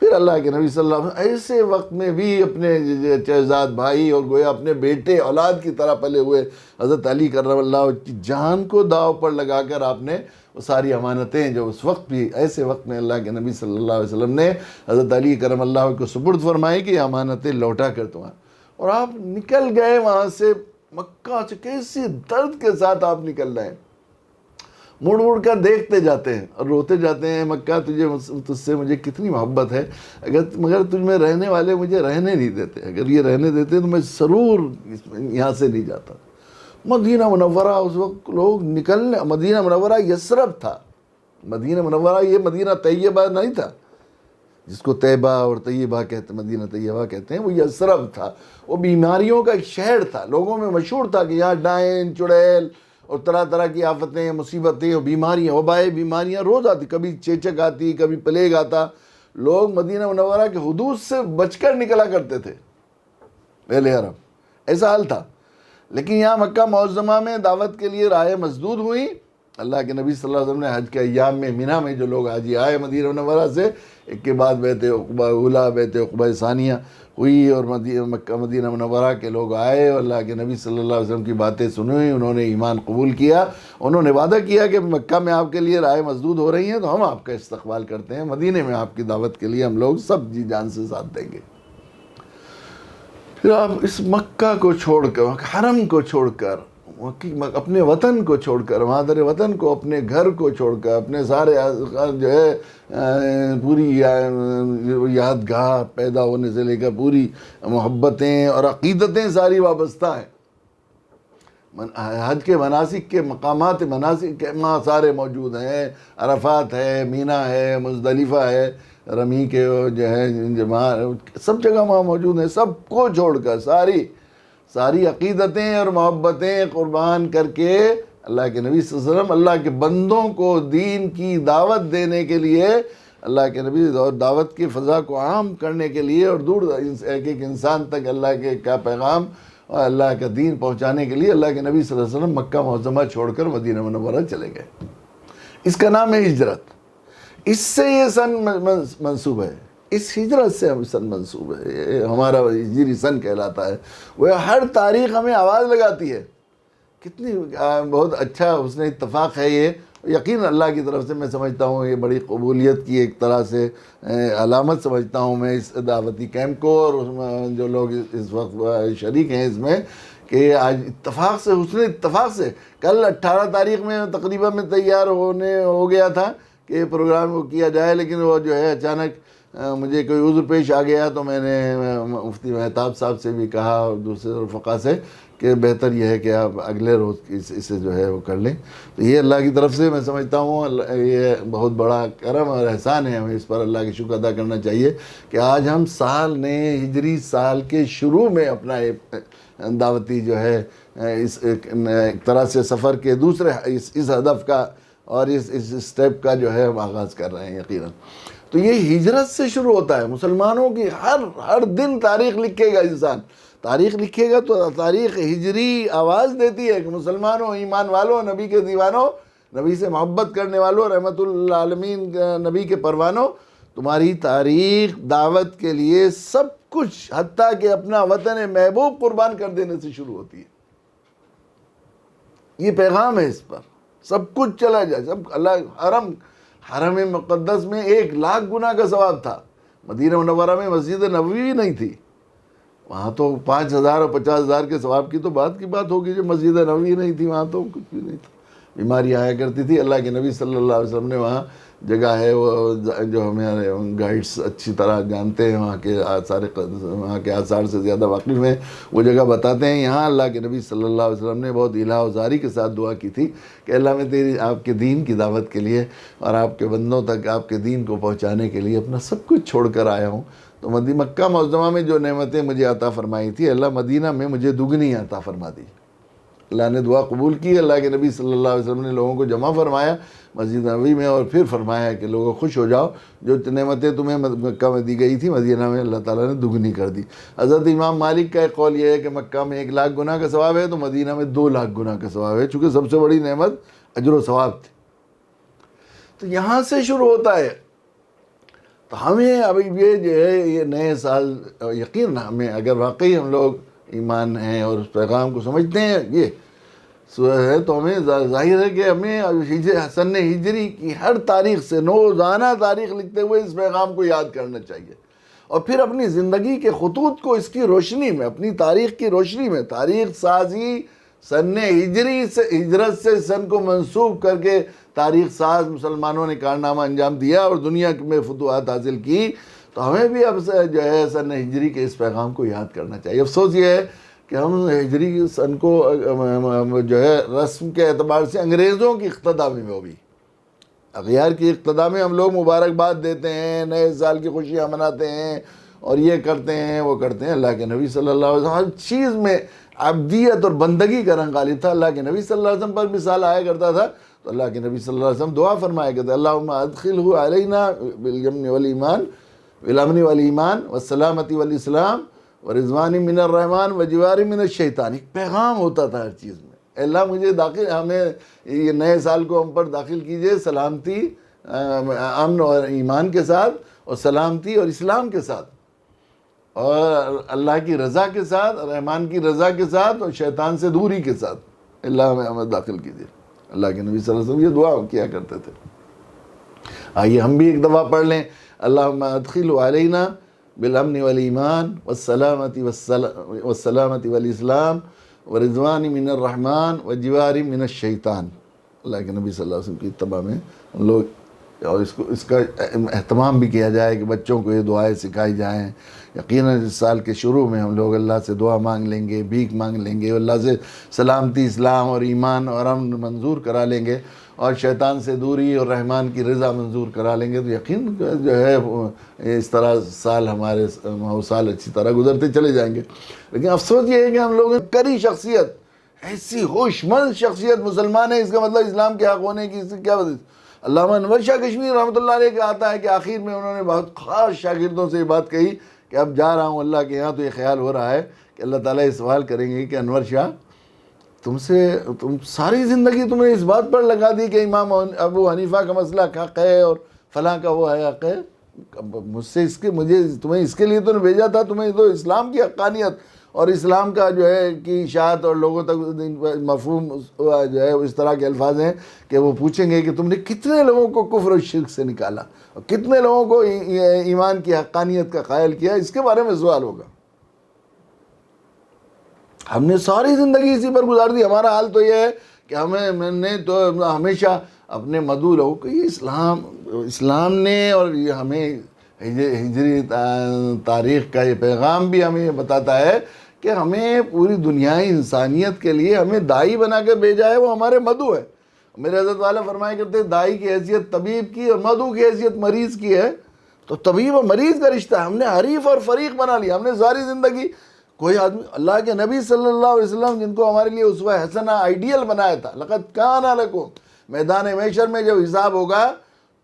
پھر اللہ کے نبی صلی اللہ علیہ وسلم ایسے وقت میں بھی اپنے چہزاد بھائی اور گویا اپنے بیٹے اولاد کی طرح پلے ہوئے حضرت علی کرم اللہ کی جان کو داؤ پر لگا کر آپ نے وہ ساری امانتیں جو اس وقت بھی ایسے وقت میں اللہ کے نبی صلی اللہ علیہ وسلم نے حضرت علی کرم اللہ کو سپرد فرمائی کہ یہ امانتیں لوٹا کر تمہیں، اور آپ نکل گئے وہاں سے مکہ سے، کیسی درد کے ساتھ آپ نکل رہے ہیں، مڑ مڑ کر دیکھتے جاتے ہیں اور روتے جاتے ہیں، مکہ تجھ سے مجھے کتنی محبت ہے، مگر تجھ میں رہنے والے مجھے رہنے نہیں دیتے، اگر یہ رہنے دیتے تو میں ضرور یہاں سے نہیں جاتا۔ مدینہ منورہ اس وقت لوگ نکلنے، مدینہ منورہ یثرب تھا، مدینہ منورہ یہ مدینہ طیبہ نہیں تھا جس کو طیبہ اور طیبہ کہتے ہیں، مدینہ طیبہ کہتے ہیں، وہ یثرب تھا، وہ بیماریوں کا ایک شہر تھا، لوگوں میں مشہور تھا کہ یہاں ڈائن چڑیل اور طرح طرح کی آفتیں، مصیبتیں اور بیماریاں، وبائے بیماریاں روز آتی، کبھی چیچک آتی، کبھی پلیگ آتا، لوگ مدینہ منورہ کے حدود سے بچ کر نکلا کرتے تھے، اہل عرب، ایسا حال تھا۔ لیکن یہاں مکہ معظمہ میں دعوت کے لیے راہیں مسدود ہوئیں۔ اللہ کے نبی صلی اللہ علیہ وسلم نے حج کے ایام میں مینا میں جو لوگ حاجی آئے مدینہ منورہ سے، ایک کے بعد بیعت عقبہ اولیٰ، بیعت عقبہ ثانیہ ہوئی، اور مدینہ منورہ کے لوگ آئے اور اللہ کے نبی صلی اللہ علیہ وسلم کی باتیں سنیں، انہوں نے ایمان قبول کیا، انہوں نے وعدہ کیا کہ مکہ میں آپ کے لیے راہیں مسدود ہو رہی ہیں تو ہم آپ کا استقبال کرتے ہیں، مدینے میں آپ کی دعوت کے لیے ہم لوگ سب جی جان سے ساتھ دیں گے۔ پھر آپ اس مکہ کو چھوڑ کر، حرم کو چھوڑ کر، اپنے وطن کو چھوڑ کر، مادر وطن کو، اپنے گھر کو چھوڑ کر، اپنے سارے جو ہے پوری یادگاہ پیدا ہونے سے لے کر پوری محبتیں اور عقیدتیں ساری وابستہ ہیں۔ حج کے مناسک کے مقامات، مناسک کے وہاں سارے موجود ہیں، عرفات ہے، مینا ہے، مزدلفہ ہے، رمی کے جو ہے سب جگہ وہاں موجود ہیں، سب کو چھوڑ کر ساری عقیدتیں اور محبتیں قربان کر کے اللہ کے نبی صلی اللہ علیہ وسلم اللہ کے بندوں کو دین کی دعوت دینے کے لیے، اللہ کے نبی دعوت کی فضا کو عام کرنے کے لیے اور دور ایک ایک انسان تک اللہ کے کا پیغام اور اللہ کا دین پہنچانے کے لیے اللہ کے نبی صلی اللہ علیہ وسلم مکہ معظمہ چھوڑ کر مدینہ منورہ چلے گئے۔ اس کا نام ہے ہجرت، اس سے یہ سن منسوب ہے، اس ہجرت سے ہم سن منسوب ہے، یہ ہمارا ہجری سن کہلاتا ہے۔ وہ ہر تاریخ ہمیں آواز لگاتی ہے، کتنی بہت اچھا حسن اتفاق ہے یہ، یقین اللہ کی طرف سے میں سمجھتا ہوں یہ بڑی قبولیت کی ایک طرح سے علامت سمجھتا ہوں میں اس دعوتی کیمپ کو، اور جو لوگ اس وقت شریک ہیں اس میں، کہ آج اتفاق سے، حسن اتفاق سے، کل 18 تاریخ میں تقریباً میں تیار ہو گیا تھا کہ یہ پروگرام کو کیا جائے، لیکن وہ جو ہے اچانک مجھے کوئی عذر پیش آ گیا، تو میں نے مفتی مہتاب صاحب سے بھی کہا اور دوسرے رفقا سے کہ بہتر یہ ہے کہ آپ اگلے روز اسے جو ہے وہ کر لیں۔ تو یہ اللہ کی طرف سے میں سمجھتا ہوں یہ بہت بڑا کرم اور احسان ہے، ہمیں اس پر اللہ کی شکر ادا کرنا چاہیے کہ آج ہم سال نئے ہجری سال کے شروع میں اپنا دعوتی جو ہے اس ایک طرح سے سفر کے دوسرے اس ہدف کا اور اس اسٹیپ کا جو ہے ہم آغاز کر رہے ہیں یقیناً۔ تو یہ ہجرت سے شروع ہوتا ہے، مسلمانوں کی ہر دن تاریخ لکھے گا، انسان تاریخ لکھے گا تو تاریخ ہجری آواز دیتی ہے کہ مسلمانوں، ایمان والوں، نبی کے دیوانوں، نبی سے محبت کرنے والوں، رحمت العالمین نبی کے پروانوں، تمہاری تاریخ دعوت کے لیے سب کچھ حتیٰ کہ اپنا وطن محبوب قربان کر دینے سے شروع ہوتی ہے۔ یہ پیغام ہے، اس پر سب کچھ چلا جائے، سب اللہ حرم حرم مقدس میں 1,00,000 گنا کا ثواب تھا. مدینہ منورہ میں مسجد نبوی بھی نہیں تھی. وہاں تو 5,000 اور 50,000 کے ثواب کی تو بات ہوگی. جو مسجد نبوی نہیں تھی وہاں تو کچھ بھی نہیں تھا. بیماری آیا کرتی تھی. اللہ کے نبی صلی اللہ علیہ وسلم نے وہاں جگہ ہے وہ جو ہمیں گائیڈس اچھی طرح جانتے ہیں, وہاں کے آثار سے زیادہ واقف ہیں, وہ جگہ بتاتے ہیں. یہاں اللہ کے نبی صلی اللہ علیہ وسلم نے بہت الہ و زاری کے ساتھ دعا کی تھی کہ اللہ میں آپ کے دین کی دعوت کے لیے اور آپ کے بندوں تک آپ کے دین کو پہنچانے کے لیے اپنا سب کچھ چھوڑ کر آیا ہوں. تو مکہ معظمہ میں جو نعمتیں مجھے عطا فرمائی تھی, اللہ مدینہ میں مجھے دگنی عطا فرما دی. اللہ نے دعا قبول کی. اللہ کے نبی صلی اللہ علیہ وسلم نے لوگوں کو جمع فرمایا مسجد نبوی میں, اور پھر فرمایا کہ لوگوں خوش ہو جاؤ, جو نعمتیں تمہیں مکہ میں دی گئی تھی مدینہ میں اللہ تعالیٰ نے دگنی کر دی. حضرت امام مالک کا ایک قول یہ ہے کہ مکہ میں 1,00,000 گنا کا ثواب ہے تو مدینہ میں 2,00,000 گنا کا ثواب ہے, چونکہ سب سے بڑی نعمت اجر و ثواب تھی. تو یہاں سے شروع ہوتا ہے. تو ہمیں ابھی یہ جو ہے یہ نئے سال, یقین ہمیں اگر واقعی ہم لوگ ایمان ہیں اور اس پیغام کو سمجھتے ہیں یہ ہے, تو ہمیں ظاہر ہے کہ ہمیں سن ہجری کی ہر تاریخ سے روزانہ تاریخ لکھتے ہوئے اس پیغام کو یاد کرنا چاہیے, اور پھر اپنی زندگی کے خطوط کو اس کی روشنی میں, اپنی تاریخ کی روشنی میں, تاریخ سازی سن ہجری سے, ہجرت سے سن کو منسوب کر کے تاریخ ساز مسلمانوں نے کارنامہ انجام دیا اور دنیا میں فتوحات حاصل کی. تو ہمیں بھی اب سے جو ہے سن ہجری کے اس پیغام کو یاد کرنا چاہیے. افسوس یہ ہے کہ ہم ہجری سن کو جو ہے رسم کے اعتبار سے انگریزوں کی اقتدا میں وہ بھی اغیار کی اقتدا میں ہم لوگ مبارکباد دیتے ہیں, نئے سال کی خوشیاں مناتے ہیں اور یہ کرتے ہیں وہ کرتے ہیں. اللہ کے نبی صلی اللہ علیہ وسلم ہر چیز میں عبدیت اور بندگی کا رنگ غالب تھا. اللہ کے نبی صلی اللہ علیہ وسلم پر مثال آیا کرتا تھا تو اللہ کے نبی صلی اللہ علیہ وسلم دعا فرمایا کرتے, اللہم ادخلہ علینا بالامن والایمان والسلامتی والاسلام ورضوان من الرحمن وجوار من الشیطان. ایک پیغام ہوتا تھا ہر چیز میں, اللہ مجھے ہمیں یہ نئے سال کو ہم پر داخل کیجئے سلامتی, امن اور ایمان کے ساتھ, اور سلامتی اور اسلام کے ساتھ, اور اللہ کی رضا کے ساتھ, رحمان کی رضا کے ساتھ, اور شیطان سے دوری کے ساتھ. اللہ ہمیں داخل کیجئے. اللہ کے نبی صلی اللہ علیہ وسلم یہ دعا کیا کرتے تھے. آئیے ہم بھی ایک دفعہ پڑھ لیں, اللہم ادخل علینا بالامن والایمان والسلامتی والاسلام ورضوان من الرحمن وجوار من الشیطان. اللہ کے نبی صلی اللہ علیہ وسلم کی اتباع میں ہم لوگ, اور اس کا اہتمام بھی کیا جائے کہ بچوں کو یہ دعائیں سکھائی جائیں. یقیناً اس سال کے شروع میں ہم لوگ اللہ سے دعا مانگ لیں گے, بھیک مانگ لیں گے, اللہ سے سلامتی, اسلام اور ایمان اور امن منظور کرا لیں گے, اور شیطان سے دوری اور رحمان کی رضا منظور کرا لیں گے. تو یقین جو ہے اس طرح سال ہمارے سال اچھی طرح گزرتے چلے جائیں گے. لیکن افسوس یہ ہے کہ ہم لوگ کری شخصیت, ایسی ہوش مند شخصیت مسلمان ہے, اس کا مطلب اسلام کے حق ہونے کی اس کی کیا وجہ. علامہ انور شاہ کشمیری رحمۃ اللہ علیہ کا آتا ہے کہ آخر میں انہوں نے بہت خاص شاگردوں سے یہ بات کہی کہ اب جا رہا ہوں اللہ کے یہاں, تو یہ خیال ہو رہا ہے کہ اللہ تعالیٰ یہ سوال کریں گے کہ انور شاہ تم ساری زندگی تم نے اس بات پر لگا دی کہ امام ابو حنیفہ کا مسئلہ حق ہے اور فلاں کا وہ ہے حق ہے, مجھ سے مجھے تمہیں اس کے لیے تو نے بھیجا تھا, تمہیں تو اسلام کی حقانیت اور اسلام کا جو ہے کی اشاعت اور لوگوں تک مفہوم جو ہے اس طرح کے الفاظ ہیں کہ وہ پوچھیں گے کہ تم نے کتنے لوگوں کو کفر و شرک سے نکالا اور کتنے لوگوں کو ایمان کی حقانیت کا قائل کیا, اس کے بارے میں سوال ہوگا. ہم نے ساری زندگی اسی پر گزار دی. ہمارا حال تو یہ ہے کہ میں نے تو ہمیشہ اپنے مدعو لوگوں کو یہ اسلام نے اور یہ ہمیں ہجری تاریخ کا یہ پیغام بھی ہمیں بتاتا ہے کہ ہمیں پوری دنیای انسانیت کے لیے ہمیں داعی بنا کے بھیجا ہے, وہ ہمارے مدعو ہے. میرے حضرت والا فرمایا کرتے ہیں داعی کی حیثیت طبیب کی اور مدعو کی حیثیت مریض کی ہے. تو طبیب اور مریض کا رشتہ ہم نے حریف اور فریق بنا لیا. ہم نے ساری زندگی کوئی آدمی, اللہ کے نبی صلی اللہ علیہ وسلم جن کو ہمارے لیے اسوہ حسنہ آئیڈیل بنایا تھا, لقد کان لکم, میدان محشر میں جب حساب ہوگا,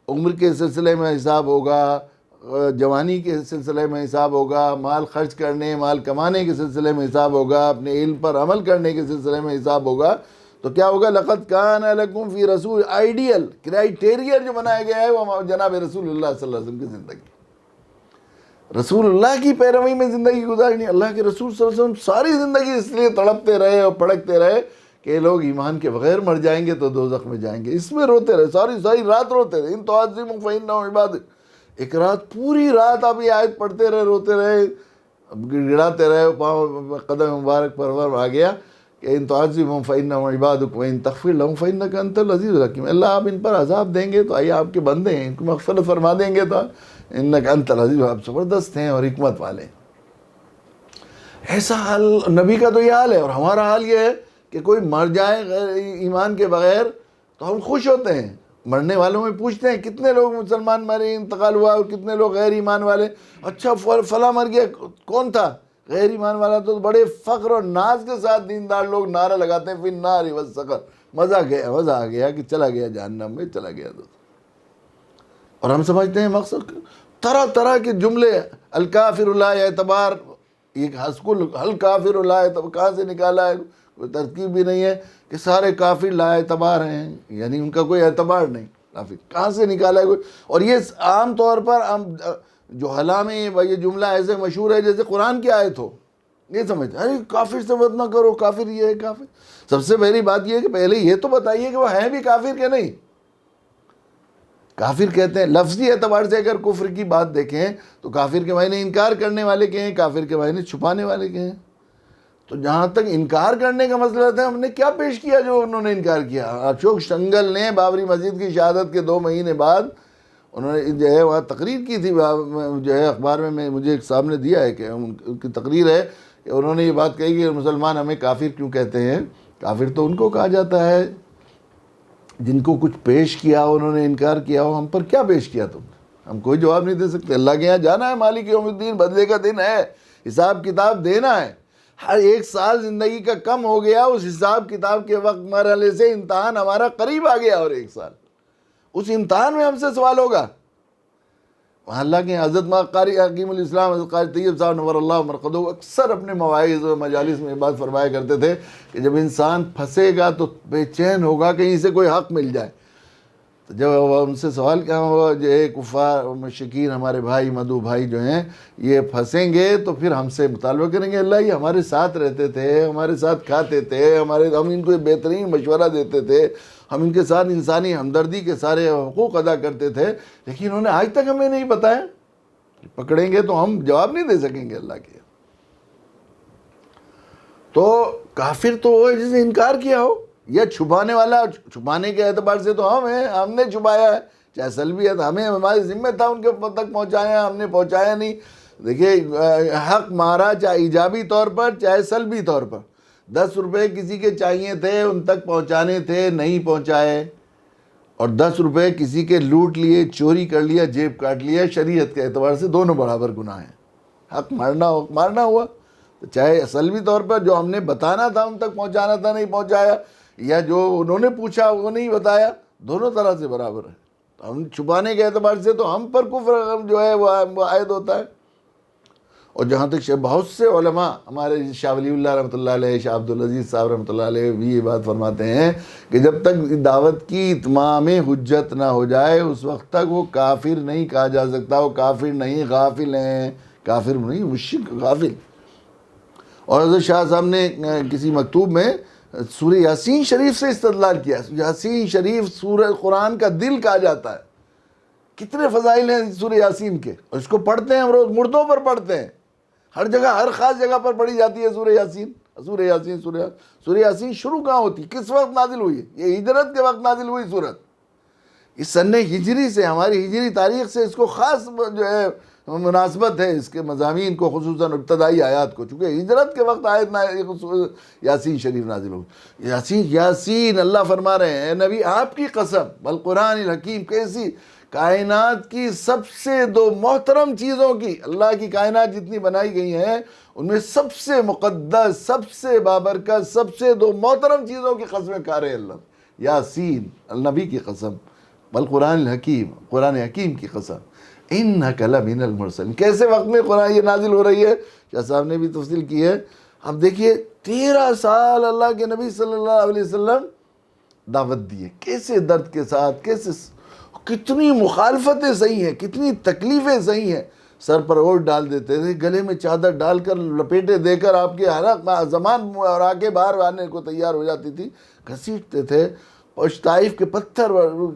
عمر کے سلسلے میں حساب ہوگا, جوانی کے سلسلے میں حساب ہوگا, مال خرچ کرنے مال کمانے کے سلسلے میں حساب ہوگا, اپنے علم پر عمل کرنے کے سلسلے میں حساب ہوگا, تو کیا ہوگا, لقد کان لکم فی رسول, آئیڈیل کرائیٹیریا جو بنایا گیا ہے وہ جناب رسول اللہ صلی اللہ علیہ وسلم کی زندگی, رسول اللہ کی پیروی میں زندگی گزارنی. اللہ کے رسول صلی اللہ علیہ وسلم ساری زندگی اس لیے تڑپتے رہے اور پڑکتے رہے کہ یہ لوگ ایمان کے بغیر مر جائیں گے تو دوزخ میں جائیں گے. اس میں روتے رہے, ساری رات روتے رہے. ان تعظموا فإنهم عباد. ایک رات پوری رات آپ یہ آیت پڑھتے رہے, روتے رہے, گڑاتے رہے, پاؤں قدم مبارک پر آ گیا کہ ان تعذبهم فإنهم عبادك وإن تغفر لهم فإنك أنت العزيز الحكيم. اللہ آپ ان پر عذاب دیں گے تو آئیے آپ کے بندے ہیں, ان کو مغفرت فرما دیں گے تو انك أنت العزيز, آپ زبردست ہیں اور حکمت والے ہیں. ایسا حال نبی کا تو یہ حال ہے, اور ہمارا حال یہ ہے کہ کوئی مر جائے غیر ایمان کے بغیر تو ہم خوش ہوتے ہیں. مرنے والوں میں پوچھتے ہیں کتنے لوگ مسلمان مرے, انتقال ہوا, اور کتنے لوگ غیر ایمان والے. اچھا فلاں مر گیا, کون تھا غیر ایمان والا؟ تو بڑے فخر اور ناز کے ساتھ دیندار لوگ نعرہ لگاتے ہیں فی النار والسقر. مزہ آ گیا کہ چلا گیا جہنم میں, چلا گیا. اور ہم سمجھتے ہیں مقصد طرح طرح کے جملے, الکافر لا اعتبار, ایک الکافر لا اعتبار کہاں سے نکالا ہے؟ کوئی ترکیب بھی نہیں ہے کہ سارے کافر لا اعتبار ہیں, یعنی ان کا کوئی اعتبار نہیں. کافر کہاں سے نکالا ہے کوئی؟ اور یہ عام طور پر ہم جو حلا میں یہ جملہ ایسے مشہور ہے جیسے قرآن کی آیت ہو. یہ سمجھتے ارے کافر سے مت نہ کرو, کافر یہ ہے کافر. سب سے پہلی بات یہ ہے کہ پہلے یہ تو بتائیے کہ وہ ہیں بھی کافر کہ نہیں. کافر کہتے ہیں لفظی اعتبار سے اگر کفر کی بات دیکھیں تو کافر کے معنی انکار کرنے والے کے ہیں, کافر کے معنی چھپانے والے کے ہیں. تو جہاں تک انکار کرنے کا مسئلہ تھا, ہم نے کیا پیش کیا جو انہوں نے انکار کیا؟ اشوک شنگل نے بابری مسجد کی شہادت کے 2 مہینے بعد انہوں نے جو ہے وہاں تقریر کی تھی, جو ہے اخبار میں مجھے ایک سامنے دیا ہے کہ ان کی تقریر ہے کہ انہوں نے یہ بات کہی کہ مسلمان ہمیں کافر کیوں کہتے ہیں. کافر تو ان کو کہا جاتا ہے جن کو کچھ پیش کیا انہوں نے انکار کیا ہو. ہم پر کیا پیش کیا تم نے؟ ہم کوئی جواب نہیں دے سکتے. اللہ کے یہاں جانا ہے, مالک یوم الدین, بدلے کا دن ہے, حساب کتاب دینا ہے. ہر 1 سال زندگی کا کم ہو گیا, اس حساب کتاب کے وقت مرحلے سے امتحان ہمارا قریب آ گیا, اور 1 سال اس امتحان میں ہم سے سوال ہوگا. وہاں اللہ کے حضرت قاری حکیم الاسلام حضرت قاری طیب صاحب نور اللہ مرقدہ اکثر اپنے مواعظ و مجالس میں یہ بات فرمایا کرتے تھے کہ جب انسان پھنسے گا تو بے چین ہوگا کہیں سے کوئی حق مل جائے. تو جب ان سے سوال کیا ہوا, جو ہے کفار مشرکین ہمارے بھائی مدعو بھائی جو ہیں یہ پھنسیں گے تو پھر ہم سے مطالبہ کریں گے, اللہ یہ ہمارے ساتھ رہتے تھے, ہمارے ساتھ کھاتے تھے, ہم ان کو بہترین مشورہ دیتے تھے, ہم ان کے ساتھ انسانی ہمدردی کے سارے حقوق ادا کرتے تھے, لیکن انہوں نے آج تک ہمیں نہیں بتایا. پکڑیں گے تو ہم جواب نہیں دے سکیں گے اللہ کے. تو کافر تو وہ ہے جس نے انکار کیا ہو, یا چھپانے والا. چھپانے کے اعتبار سے تو ہم ہیں, ہم نے چھپایا ہے, چاہے سلبی ہے تو ہمیں ہماری ذمہ تھا ان کے تک پہنچایا, ہم نے پہنچایا نہیں. دیکھیے حق مارا چاہے ایجابی طور پر چاہے سلبی طور پر. 10 روپے کسی کے چاہیے تھے, ان تک پہنچانے تھے, نہیں پہنچائے. اور 10 روپے کسی کے لوٹ لیے, چوری کر لیا, جیب کاٹ لیا, شریعت کے اعتبار سے دونوں برابر گناہ ہیں. حق مارنا ہوا, چاہے سلبی طور پر جو ہم نے بتانا تھا ان تک پہنچانا تھا نہیں پہنچایا, یا جو انہوں نے پوچھا وہ نہیں بتایا, دونوں طرح سے برابر ہے. تو ہم چھپانے کے اعتبار سے تو ہم پر کفر جو ہے وہ عائد ہوتا ہے. اور جہاں تک بہت سے علماء ہمارے شاہ ولی اللہ رحمۃ اللہ علیہ, شاہ عبدالعزیز صاحب رحمۃ اللہ علیہ بھی یہ بات فرماتے ہیں کہ جب تک دعوت کی اتمام حجت نہ ہو جائے اس وقت تک وہ کافر نہیں کہا جا سکتا. وہ کافر نہیں, غافل ہیں, کافر نہیں مشرک, غافل. اور حضرت شاہ صاحب نے کسی مکتوب میں سورہ یاسین شریف سے استدلال کیا. یاسین شریف سورہ قرآن کا دل کہا جاتا ہے. کتنے فضائل ہیں سورہ یاسین کے, اور اس کو پڑھتے ہیں ہم روز, مردوں پر پڑھتے ہیں, ہر جگہ ہر خاص جگہ پر پڑھی جاتی ہے سورہ یاسین. سورہ یاسین شروع کہاں ہوتی, کس وقت نازل ہوئی؟ یہ ہجرت کے وقت نازل ہوئی سورت. اس سن ہجری سے, ہماری ہجری تاریخ سے اس کو خاص جو ہے مناسبت ہے, اس کے مضامین کو, خصوصاً ابتدائی آیات کو, چونکہ ہجرت کے وقت آیت یاسین شریف نازل ہوئی. یاسین اللہ فرما رہے ہیں نبی آپ کی قسم, بل قرآن الحکیم, کیسی کائنات کی سب سے 2 محترم چیزوں کی, اللہ کی کائنات جتنی بنائی گئی ہیں ان میں سب سے مقدس, سب سے بابرکت, سب سے 2 محترم چیزوں کی قسمیں کھا رہے ہیں اللہ. یاسین النبی کی قسم, بل قرآن الحکیم, قرآن حکیم کی قسم, انک لمن المرسلین. کیسے وقت میں قرآن یہ نازل ہو رہی ہے, شاہ صاحب نے بھی تفصیل کی ہے. اب دیکھیے 13 سال اللہ کے نبی صلی اللہ علیہ وسلم دعوت دیے, کیسے درد کے ساتھ, کیسے, کتنی مخالفتیں صحیح ہیں, کتنی تکلیفیں صحیح ہیں. سر پر اوڑھ ڈال دیتے تھے، گلے میں چادر ڈال کر لپیٹے دے کر آپ کے حلق زمان اور آنکھیں باہر آنے کو تیار ہو جاتی تھی، گھسیٹتے تھے. اور طائف کے پتھر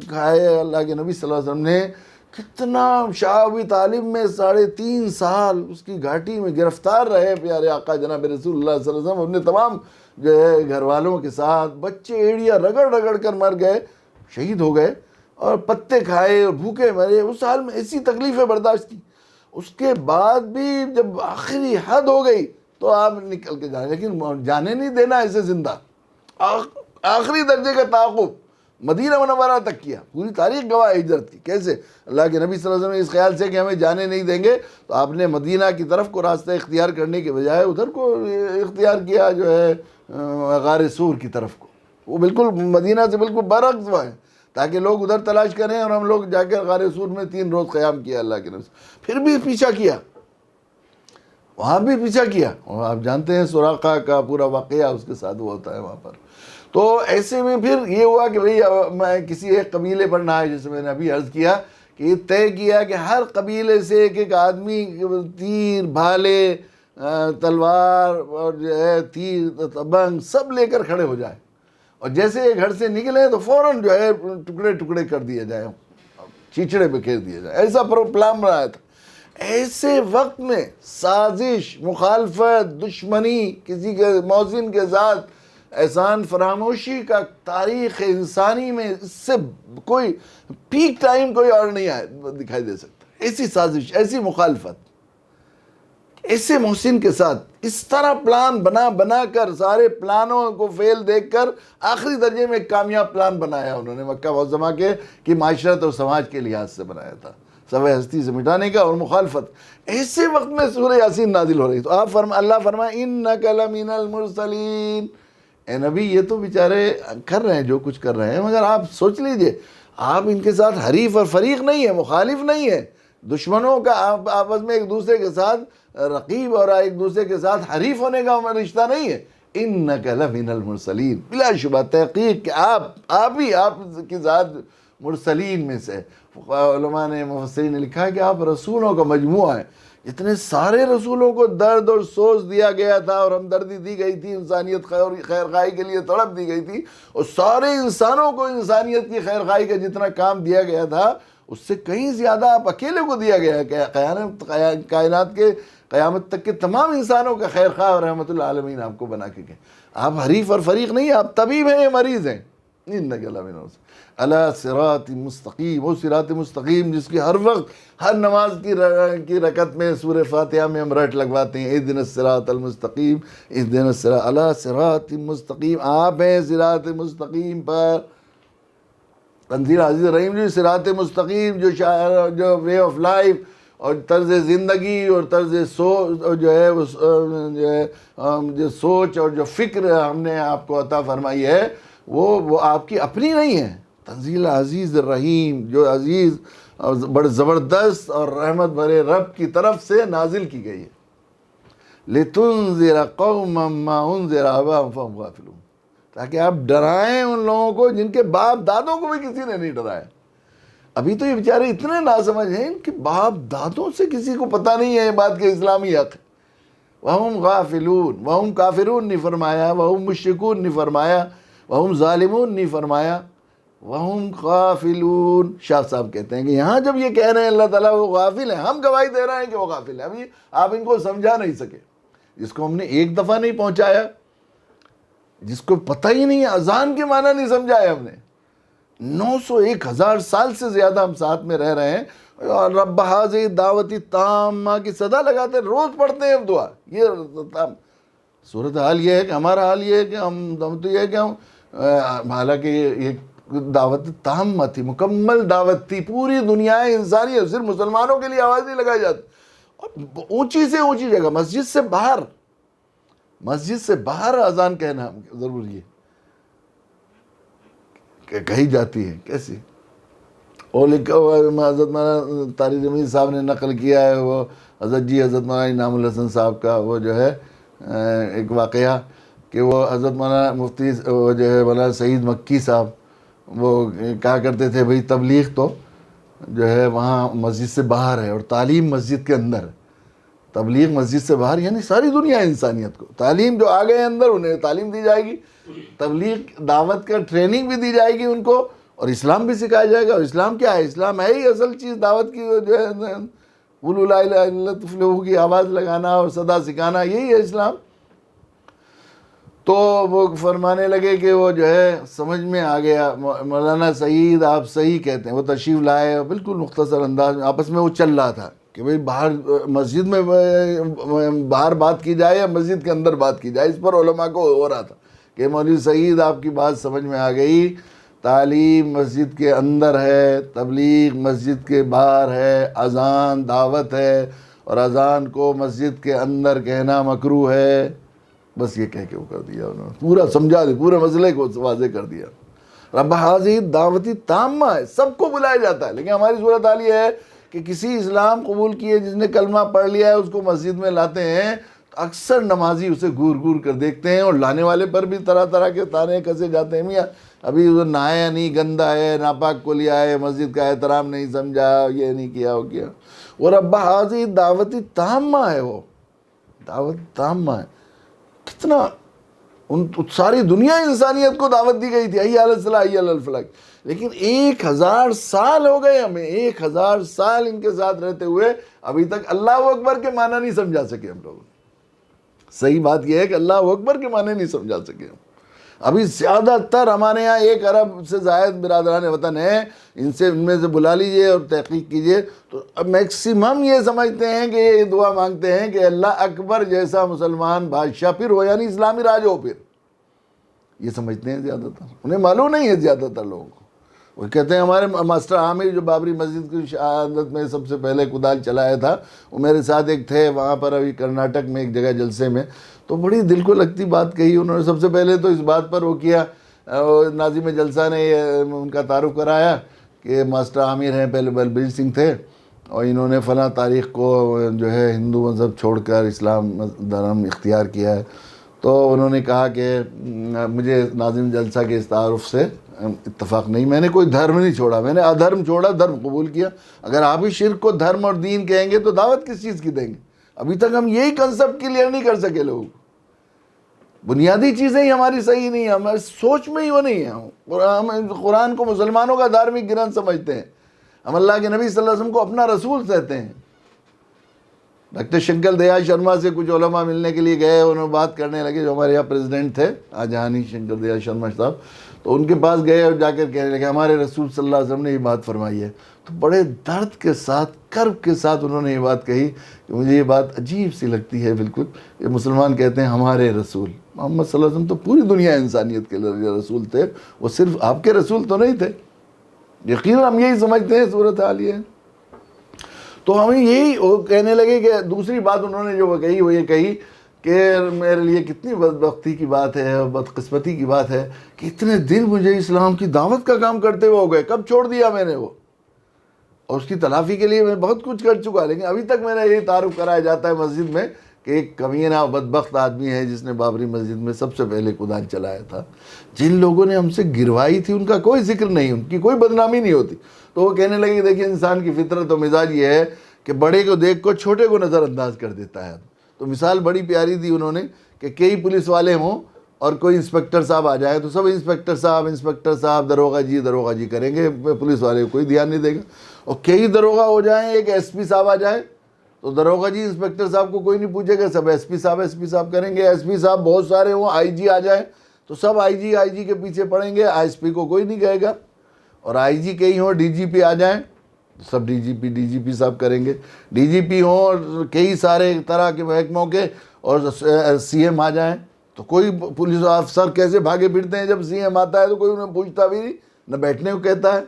کھائے اللہ کے نبی صلی اللہ علیہ وسلم نے. کتنا شاہ ابی طالب میں 3.5 سال اس کی گھاٹی میں گرفتار رہے پیارے آقا جناب رسول اللہ صلی اللہ علیہ وسلم. اپنے تمام جو ہے گھر والوں کے ساتھ، بچے ایڑیاں رگڑ رگڑ کر مر گئے، شہید ہو گئے، اور پتے کھائے اور بھوکے مرے. اس حال میں ایسی تکلیفیں برداشت کی. اس کے بعد بھی جب آخری حد ہو گئی تو آپ نکل کے جائیں، لیکن جانے نہیں دینا ایسے زندہ. آخری درجے کا تعاقب مدینہ منورہ تک کیا. پوری تاریخ گواہ ہے ہجرت کی. کیسے اللہ کے نبی صلی اللہ علیہ وسلم اس خیال سے کہ ہمیں جانے نہیں دیں گے، تو آپ نے مدینہ کی طرف کو راستہ اختیار کرنے کے بجائے ادھر کو اختیار کیا، جو ہے غار سور کی طرف کو. وہ بالکل مدینہ سے بالکل برعکس وہ ہے، تاکہ لوگ ادھر تلاش کریں، اور ہم لوگ جا کر غار سور میں 3 روز قیام کیا اللہ کے نبی. پھر بھی پیچھا کیا، وہاں بھی پیچھا کیا. اور آپ جانتے ہیں سراقہ کا پورا واقعہ اس کے ساتھ وہ ہوتا ہے وہاں پر. تو ایسے میں پھر یہ ہوا کہ بھئی میں کسی ایک قبیلے پر نہ آئے، جیسے میں نے ابھی عرض کیا کہ یہ طے کیا کہ ہر قبیلے سے ایک آدمی تیر، بھالے، تلوار اور جو ہے تیر، تبنگ سب لے کر کھڑے ہو جائے، اور جیسے یہ گھر سے نکلے تو فوراً جو ہے ٹکڑے ٹکڑے کر دیا جائے، چیچڑے پہ کھیر دیا جائے. ایسا پلان بنایا تھا. ایسے وقت میں سازش، مخالفت، دشمنی، کسی کے محسن کے ساتھ احسان فراموشی کا تاریخ انسانی میں اس سے کوئی پیک ٹائم کوئی اور نہیں آئے دکھائی دے سکتا. ایسی سازش، ایسی مخالفت، ایسے محسن کے ساتھ اس طرح پلان بنا کر سارے پلانوں کو فیل دیکھ کر آخری درجے میں ایک کامیاب پلان بنایا انہوں نے مکہ معظمہ کے معاشرت اور سماج کے لحاظ سے بنایا تھا، سوائے ہستی سے مٹانے کا اور مخالفت. ایسے وقت میں سورہ یاسین نازل ہو رہی. تو اللہ فرمائے انک لمن المرسلین. اے نبی یہ تو بیچارے کر رہے ہیں جو کچھ کر رہے ہیں، مگر آپ سوچ لیجئے آپ ان کے ساتھ حریف اور فریق نہیں ہے، مخالف نہیں ہے. دشمنوں کا آپس میں ایک دوسرے کے ساتھ رقیب اور ایک دوسرے کے ساتھ حریف ہونے کا رشتہ نہیں ہے. انک لمن المرسلین، بلا شبہ تحقیق کہ آپ کی ذات مرسلین میں سے. علماء نے، مفسرین نے لکھا ہے کہ آپ رسولوں کا مجموعہ ہیں. اتنے سارے رسولوں کو درد اور سوز دیا گیا تھا اور ہمدردی دی گئی تھی، انسانیت خیر خواہی کے لیے تڑپ دی گئی تھی، اور سارے انسانوں کو انسانیت کی خیر خواہی کا جتنا کام دیا گیا تھا اس سے کہیں زیادہ آپ اکیلے کو دیا گیا ہے. کائنات کے قیامت تک کے تمام انسانوں کا خیر خواہ اور رحمت العالمین آپ کو بنا کے گئے. آپ حریف اور فریق نہیں، آپ طبیب ہیں یا مریض ہیں. علی صراط مستقیم، وہ صراط مستقیم جس کی ہر وقت ہر نماز کی رکعت میں سورہ فاتحہ میں ہم رٹ لگواتے ہیں، اہدنا الصراط المستقیم، اہدنا الصراط علی صراط مستقیم. آپ ہیں صراط مستقیم پر. تنزیل عزیز رحیم جو صراط مستقیم، جو وے آف لائف اور طرز زندگی اور طرز جو سوچ اور جو فکر ہم نے آپ کو عطا فرمائی ہے وہ آپ کی اپنی نہیں ہے. تنزیل عزیز رحیم جو عزیز اور بڑے زبردست اور رحمت بھرے رب کی طرف سے نازل کی گئی ہے. لِتُنذِرَ قَوْمًا مَّا أُنذِرَ آبَاؤُهُمْ فَهُمْ غَافِلُونَ، تاکہ آپ ڈرائیں ان لوگوں کو جن کے باپ دادوں کو بھی کسی نے نہیں ڈرایا. ابھی تو یہ بیچارے اتنے ناسمجھ ہیں کہ باپ دادوں سے کسی کو پتہ نہیں ہے یہ بات کہ اسلامی حق ہے. وَهُمْ غَافِلُونَ، وَهُمْ کافرون نہیں فرمایا، وَهُمْ مشرکون نہیں فرمایا، وَهُمْ ظالمون نہیں فرمایا، وَهُمْ غَافِلُونَ. شاہ صاحب کہتے ہیں کہ یہاں جب یہ کہہ رہے ہیں اللہ تعالیٰ وہ غافل ہیں، ہم گواہی دے رہے ہیں کہ وہ غافل ہیں. ابھی آپ ان کو سمجھا نہیں سکے. جس کو ہم نے ایک دفعہ نہیں پہنچایا، جس کو پتہ ہی نہیں ہے، اذان کے معنی نہیں سمجھایا ہم نے. 900-1000 سال سے زیادہ ہم ساتھ میں رہ رہے ہیں، اور رب ھذہ دعوت التامہ کی صدا لگاتے ہیں، روز پڑھتے ہیں ہم دعا. یہ صورتحال یہ ہے کہ ہمارا حال یہ ہے کہ ہم تو یہ ہے کہ ہم، حالانکہ یہ دعوت تامہ تھی، مکمل دعوت تھی، پوری دنیا انسانی، صرف مسلمانوں کے لیے آواز نہیں لگائی جاتی. اور اونچی سے اونچی جگہ، مسجد سے باہر اذان کہنا ضروری ہے کہ کہی جاتی ہے. کیسی اور لکھا ہوا ہے، حضرت مولانا طارق جمیل صاحب نے نقل کیا ہے، وہ حضرت مولانا انعام الحسن صاحب کا وہ جو ہے ایک واقعہ کہ وہ حضرت مولانا مفتی وہ جو ہے مولانا سعید مکی صاحب وہ کہا کرتے تھے بھئی تبلیغ تو جو ہے وہاں مسجد سے باہر ہے اور تعلیم مسجد کے اندر ہے. تبلیغ مسجد سے باہر یعنی ساری دنیا انسانیت کو تعلیم جو آ گئے اندر انہیں تعلیم دی جائے گی, تبلیغ دعوت کا ٹریننگ بھی دی جائے گی ان کو, اور اسلام بھی سکھایا جائے گا. اور اسلام کیا ہے؟ اسلام ہے ہی اصل چیز دعوت کی, جو ہے قولوا لا الہ الا اللہ تفلحوا کی آواز لگانا اور صدا سکھانا, یہی ہے اسلام. تو وہ فرمانے لگے کہ وہ جو ہے سمجھ میں آ گیا, مولانا سعید آپ صحیح کہتے ہیں. وہ تشریف لائے, بالکل مختصر انداز میں آپس میں وہ چل رہا تھا کہ بھئی باہر مسجد میں باہر بات کی جائے یا مسجد کے اندر بات کی جائے. اس پر علماء کو ہو رہا تھا کہ مولوی سعید آپ کی بات سمجھ میں آ گئی, تعلیم مسجد کے اندر ہے, تبلیغ مسجد کے باہر ہے, اذان دعوت ہے, اور اذان کو مسجد کے اندر کہنا مکروہ ہے. بس یہ کہہ کے وہ کر دیا انہوں نے, پورا سمجھا دیا, پورے مسئلے کو واضح کر دیا. رب حاضر دعوتی تامہ ہے, سب کو بلایا جاتا ہے. لیکن ہماری صورتحال یہ ہے کہ کسی اسلام قبول کیے جس نے کلمہ پڑھ لیا ہے اس کو مسجد میں لاتے ہیں, تو اکثر نمازی اسے گور گور کر دیکھتے ہیں, اور لانے والے پر بھی طرح طرح کے تانے کسے جاتے ہیں. میاں ابھی وہ نہایا نہیں, گندا ہے, ناپاک کو لیا ہے, مسجد کا احترام نہیں سمجھا, یہ نہیں کیا, ہو کیا. وہ رب حاضر دعوتی تامہ ہے, وہ دعوت تامہ ہے. کتنا ساری دنیا انسانیت کو دعوت دی گئی تھی, حی علی الصلاح حی علی الفلاح. لیکن 1000 سال ہو گئے ہمیں, 1000 سال ان کے ساتھ رہتے ہوئے ابھی تک اللہ اکبر کے معنی نہیں سمجھا سکے ہم لوگ. صحیح بات یہ ہے کہ اللہ اکبر کے معنی نہیں سمجھا سکے ہم. ابھی زیادہ تر ہمارے یہاں 1 ارب سے زائد برادران وطن ہیں, ان میں سے بلا لیجئے اور تحقیق کیجئے, تو اب میکسیمم یہ سمجھتے ہیں کہ یہ دعا مانگتے ہیں کہ اللہ اکبر جیسا مسلمان بادشاہ پھر ہو, یعنی اسلامی راج ہو. پھر یہ سمجھتے ہیں زیادہ تر, انہیں معلوم نہیں ہے زیادہ تر لوگوں کو. وہ کہتے ہیں ہمارے ماسٹر عامر جو بابری مسجد کی شہادت میں سب سے پہلے کدال چلایا تھا, وہ میرے ساتھ ایک تھے وہاں پر ابھی کرناٹک میں ایک جگہ جلسے میں. تو بڑی دل کو لگتی بات کہی انہوں نے. سب سے پہلے تو اس بات پر وہ کیا, ناظم جلسہ نے ان کا تعارف کرایا کہ ماسٹر عامر ہیں, پہلے بلبیر سنگھ تھے, اور انہوں نے فلاں تاریخ کو جو ہے ہندو مذہب چھوڑ کر اسلام دھرم اختیار کیا ہے. تو انہوں نے کہا کہ مجھے ناظم جلسہ کے اس تعارف سے اتفاق نہیں, میں نے کوئی دھرم نہیں چھوڑا, میں نے ادھرم چھوڑا, دھرم قبول کیا. اگر آپ ہی شرک کو دھرم اور دین کہیں گے تو دعوت کس چیز کی دیں گے؟ ابھی تک ہم یہی کنسپٹ کلیئر نہیں کر سکے لوگ. بنیادی چیزیں ہی ہماری صحیح نہیں ہیں, ہماری سوچ میں ہی وہ نہیں ہے. ہم قرآن کو مسلمانوں کا دھارمک گرنتھ سمجھتے ہیں, ہم اللہ کے نبی صلی اللہ علیہ وسلم کو اپنا رسول کہتے ہیں. ڈاکٹر شنکر دیال شرما سے کچھ علماء ملنے کے لیے گئے, انہوں نے بات کرنے لگے, جو ہمارے یہاں پریزیڈنٹ تھے آجہانی شنکر دیال شرما صاحب, تو ان کے پاس گئے اور جا کر کہنے لگے ہمارے رسول صلی اللہ علیہ وسلم نے یہ بات فرمائی ہے. تو بڑے درد کے ساتھ, کرب کے ساتھ انہوں نے یہ بات کہی کہ مجھے یہ بات عجیب سی لگتی ہے. بالکل یہ مسلمان کہتے ہیں ہمارے رسول محمد صلی اللہ علیہ وسلم تو پوری دنیا انسانیت کے رسول تھے, وہ صرف آپ کے رسول تو نہیں تھے. یقیناً ہم یہی سمجھتے ہیں, صورتحال یہ ہے. تو ہمیں یہی کہنے لگے کہ دوسری بات انہوں نے جو کہی وہ یہ کہی کہ میرے لیے کتنی بدبختی کی بات ہے اور بدقسمتی کی بات ہے کہ اتنے دن مجھے اسلام کی دعوت کا کام کرتے ہوئے ہو گئے, کب چھوڑ دیا میں نے وہ, اور اس کی تلافی کے لیے میں بہت کچھ کر چکا, لیکن ابھی تک میرا یہ تعارف کرایا جاتا ہے مسجد میں کہ ایک کمینہ بدبخت آدمی ہے جس نے بابری مسجد میں سب سے پہلے کدال چلایا تھا. جن لوگوں نے ہم سے گروائی تھی ان کا کوئی ذکر نہیں, ان کی کوئی بدنامی نہیں ہوتی. تو وہ کہنے لگے دیکھیں انسان کی فطرت و مزاج یہ ہے کہ بڑے کو دیکھ کر چھوٹے کو نظر انداز کر دیتا ہے. تو مثال بڑی پیاری دی انہوں نے کہ کئی پولیس والے ہوں اور کوئی انسپیکٹر صاحب آ جائے تو سب انسپیکٹر صاحب دروغہ جی کریں گے, پولیس والے کو کوئی دھیان نہیں دے گا. اور کئی دروغہ ہو جائیں, ایک ایس پی صاحب آ جائے تو دروغہ جی انسپیکٹر صاحب کو کوئی نہیں پوچھے گا, سب ایس پی صاحب کریں گے. ایس پی صاحب بہت سارے ہوں, آئی جی آ جائے تو سب آئی جی کے پیچھے پڑیں گے, ایس پی کو کوئی نہیں کہے گا. اور آئی جی کئی ہوں, ڈی جی پی آ جائیں سب ڈی جی پی صاحب کریں گے. ڈی جی پی ہوں اور کئی سارے طرح کے محکموں کے, اور سی ایم آ جائیں تو کوئی پولیس افسر کیسے بھاگے پھرتے ہیں جب سی ایم آتا ہے تو کوئی انہیں پوچھتا بھی نہیں, نہ بیٹھنے کو کہتا ہے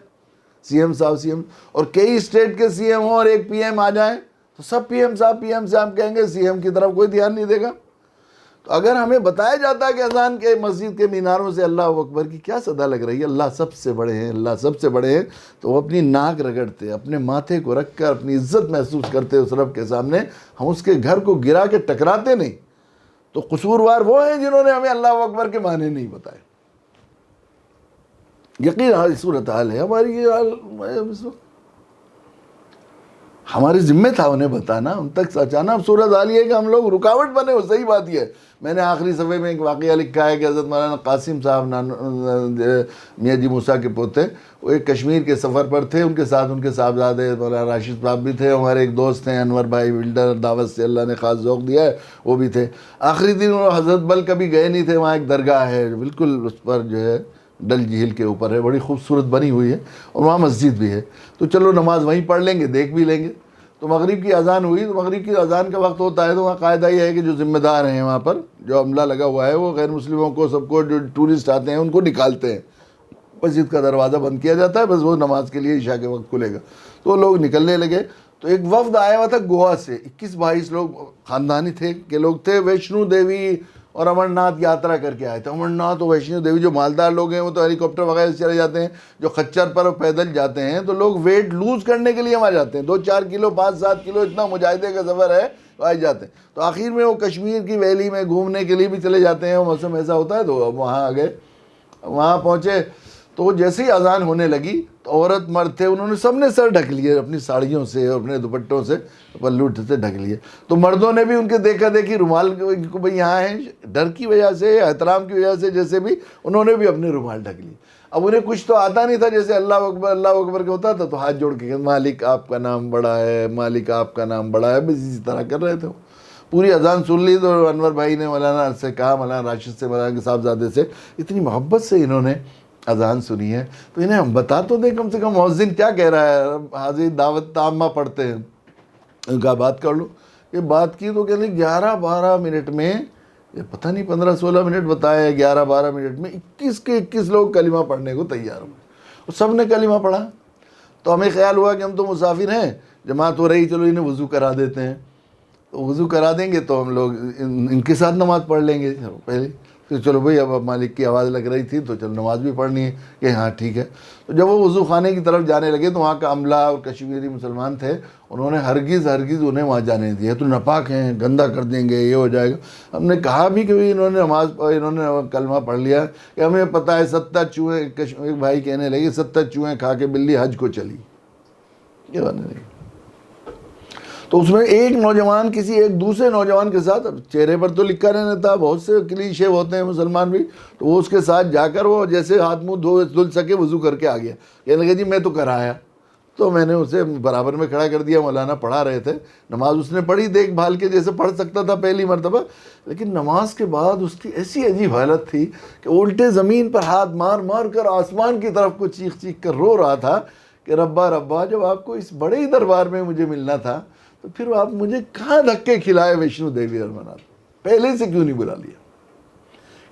سی ایم صاحب. اور کئی اسٹیٹ کے سی ایم ہوں اور ایک پی ایم آ جائیں تو سب پی ایم صاحب کہیں گے, سی ایم کی طرف کوئی دھیان نہیں دے گا. تو اگر ہمیں بتایا جاتا ہے کہ اذان کے مسجد کے میناروں سے اللہ اکبر کی کیا صدا لگ رہی ہے, اللہ سب سے بڑے ہیں, اللہ سب سے بڑے ہیں, تو وہ اپنی ناک رگڑتے, اپنے ماتھے کو رکھ کر اپنی عزت محسوس کرتے اس رب کے سامنے. ہم اس کے گھر کو گرا کے ٹکراتے نہیں. تو قصوروار وہ ہیں جنہوں نے ہمیں اللہ اکبر کے معنی نہیں بتائے. یقین صورتحال ہے ہماری یہ حال. ہماری ذمہ تھا انہیں بتانا، ان تک پہنچانا۔ اب صورت حال یہ ہے کہ ہم لوگ رکاوٹ بنے، وہ صحیح بات یہ ہے۔ میں نے آخری صفحے میں ایک واقعہ لکھا ہے کہ حضرت مولانا قاسم صاحب میاں جی موسیٰ کے پوتے، وہ ایک کشمیر کے سفر پر تھے، ان کے ساتھ ان کے صاحبزادے مولانا راشد صاحب بھی تھے، ہمارے ایک دوست ہیں انور بھائی ولڈر، دعوت سے اللہ نے خاص ذوق دیا ہے، وہ بھی تھے۔ آخری دن وہ حضرت بل کبھی گئے نہیں تھے، وہاں ایک درگاہ ہے بالکل اس پر جو ہے ڈل جھیل کے اوپر ہے، بڑی خوبصورت بنی ہوئی ہے، اور وہاں مسجد بھی ہے، تو چلو نماز وہیں پڑھ لیں گے، دیکھ بھی لیں گے۔ تو مغرب کی اذان ہوئی، تو مغرب کی اذان کا وقت ہوتا ہے تو وہاں قاعدہ یہ ہے کہ جو ذمہ دار ہیں وہاں پر، جو عملہ لگا ہوا ہے، وہ غیر مسلموں کو، سب کو، جو ٹورسٹ آتے ہیں ان کو نکالتے ہیں، مسجد کا دروازہ بند کیا جاتا ہے، بس وہ نماز کے لیے عشاء کے وقت کھلے گا۔ تو وہ لوگ نکلنے لگے، تو ایک وفد آیا ہوا تھا گوا سے، 21-22 لوگ خاندانی تھے کہ لوگ تھے، ویشنو دیوی اور امر ناتھ یاترا کر کے آئے تھے۔ امر ناتھ اور ویشنو دیوی جو مالدار لوگ ہیں وہ تو ہیلی کاپٹر وغیرہ سے چلے جاتے ہیں، جو خچر پر پیدل جاتے ہیں تو لوگ ویٹ لوز کرنے کے لیے وہاں جاتے ہیں، 2-4 کلو 5-7 کلو اتنا مجاہدے کا سفر ہے، آئے جاتے ہیں۔ تو آخر میں وہ کشمیر کی ویلی میں گھومنے کے لیے بھی چلے جاتے ہیں، موسم ایسا ہوتا ہے، تو وہاں آ گئے، وہاں پہنچے تو جیسے ہی اذان ہونے لگی تو عورت مرد تھے، انہوں نے سب نے سر ڈھک لیے اپنی ساڑیوں سے اور اپنے دوپٹوں سے، پلو سے ڈھک لیے۔ تو مردوں نے بھی ان کے دیکھا دیکھی رومال کو بھئی یہاں ہیں، ڈر کی وجہ سے، احترام کی وجہ سے، جیسے بھی انہوں نے بھی اپنے رومال ڈھک لیے۔ اب انہیں کچھ تو آتا نہیں تھا، جیسے اللہ اکبر اللہ اکبر کا ہوتا تھا تو ہاتھ جوڑ کے کہ مالک آپ کا نام بڑا ہے، مالک آپ کا نام بڑا ہے، بس اسی طرح کر رہے تھے۔ پوری اذان سن لی تو انور بھائی نے مولانا سے کہا، مولانا راشد سے، مولانا کے صاحبزادے سے، اتنی محبت سے انہوں نے اذان سنی ہے تو انہیں ہم بتا تو دیں کم سے کم مؤذن کیا کہہ رہا ہے۔ حاضر دعوت تامہ پڑھتے ہیں، ان کا بات کر لو۔ یہ بات کی تو کہتے 11-12 منٹ میں، یہ پتہ نہیں 15-16 منٹ بتایا ہے، 11-12 منٹ میں 21 کے 21 لوگ کلمہ پڑھنے کو تیار ہوئے، اور سب نے کلمہ پڑھا۔ تو ہمیں خیال ہوا کہ ہم تو مسافر ہیں، جماعت ہو رہی، چلو انہیں وضو کرا دیتے ہیں، تو وضو کرا دیں گے تو ہم لوگ ان کے ساتھ نماز پڑھ لیں گے پہلے۔ تو چلو بھئی، اب مالک کی آواز لگ رہی تھی تو چلو نماز بھی پڑھنی ہے کہ ہاں ٹھیک ہے۔ تو جب وہ وضو خانے کی طرف جانے لگے تو وہاں کا عملہ اور کشمیری مسلمان تھے، انہوں نے ہرگز انہیں وہاں جانے نہیں دیا، تو ناپاک ہیں، گندہ کر دیں گے، یہ ہو جائے گا۔ ہم نے کہا بھی کہ انہوں نے کلمہ پڑھ لیا کہ ہمیں پتہ ہے 70 چوہے، ایک بھائی کہنے لگے 70 چوہے کھا کے بلی حج کو چلی، یہ بات نہیں۔ تو اس میں ایک نوجوان کسی ایک دوسرے نوجوان کے ساتھ، چہرے پر تو لکھا رہنا تھا، بہت سے کلیشے ہوتے ہیں مسلمان بھی، تو وہ اس کے ساتھ جا کر وہ جیسے ہاتھ منہ دھل سکے وضو کر کے آ گیا، کہنے لگے جی میں تو کرایا۔ تو میں نے اسے برابر میں کھڑا کر دیا، مولانا پڑھا رہے تھے، نماز اس نے پڑھی دیکھ بھال کے جیسے پڑھ سکتا تھا پہلی مرتبہ، لیکن نماز کے بعد اس کی ایسی عجیب حالت تھی کہ الٹے زمین پر ہاتھ مار مار کر آسمان کی طرف کو چیخ چیخ کر رو رہا تھا کہ ربا ربا، جب آپ کو اس بڑے ہی دربار میں مجھے ملنا تھا تو پھر آپ مجھے کہاں دھکے کھلائے ویشنو دیوی اور امرناتھ، پہلے سے کیوں نہیں بلا لیا؟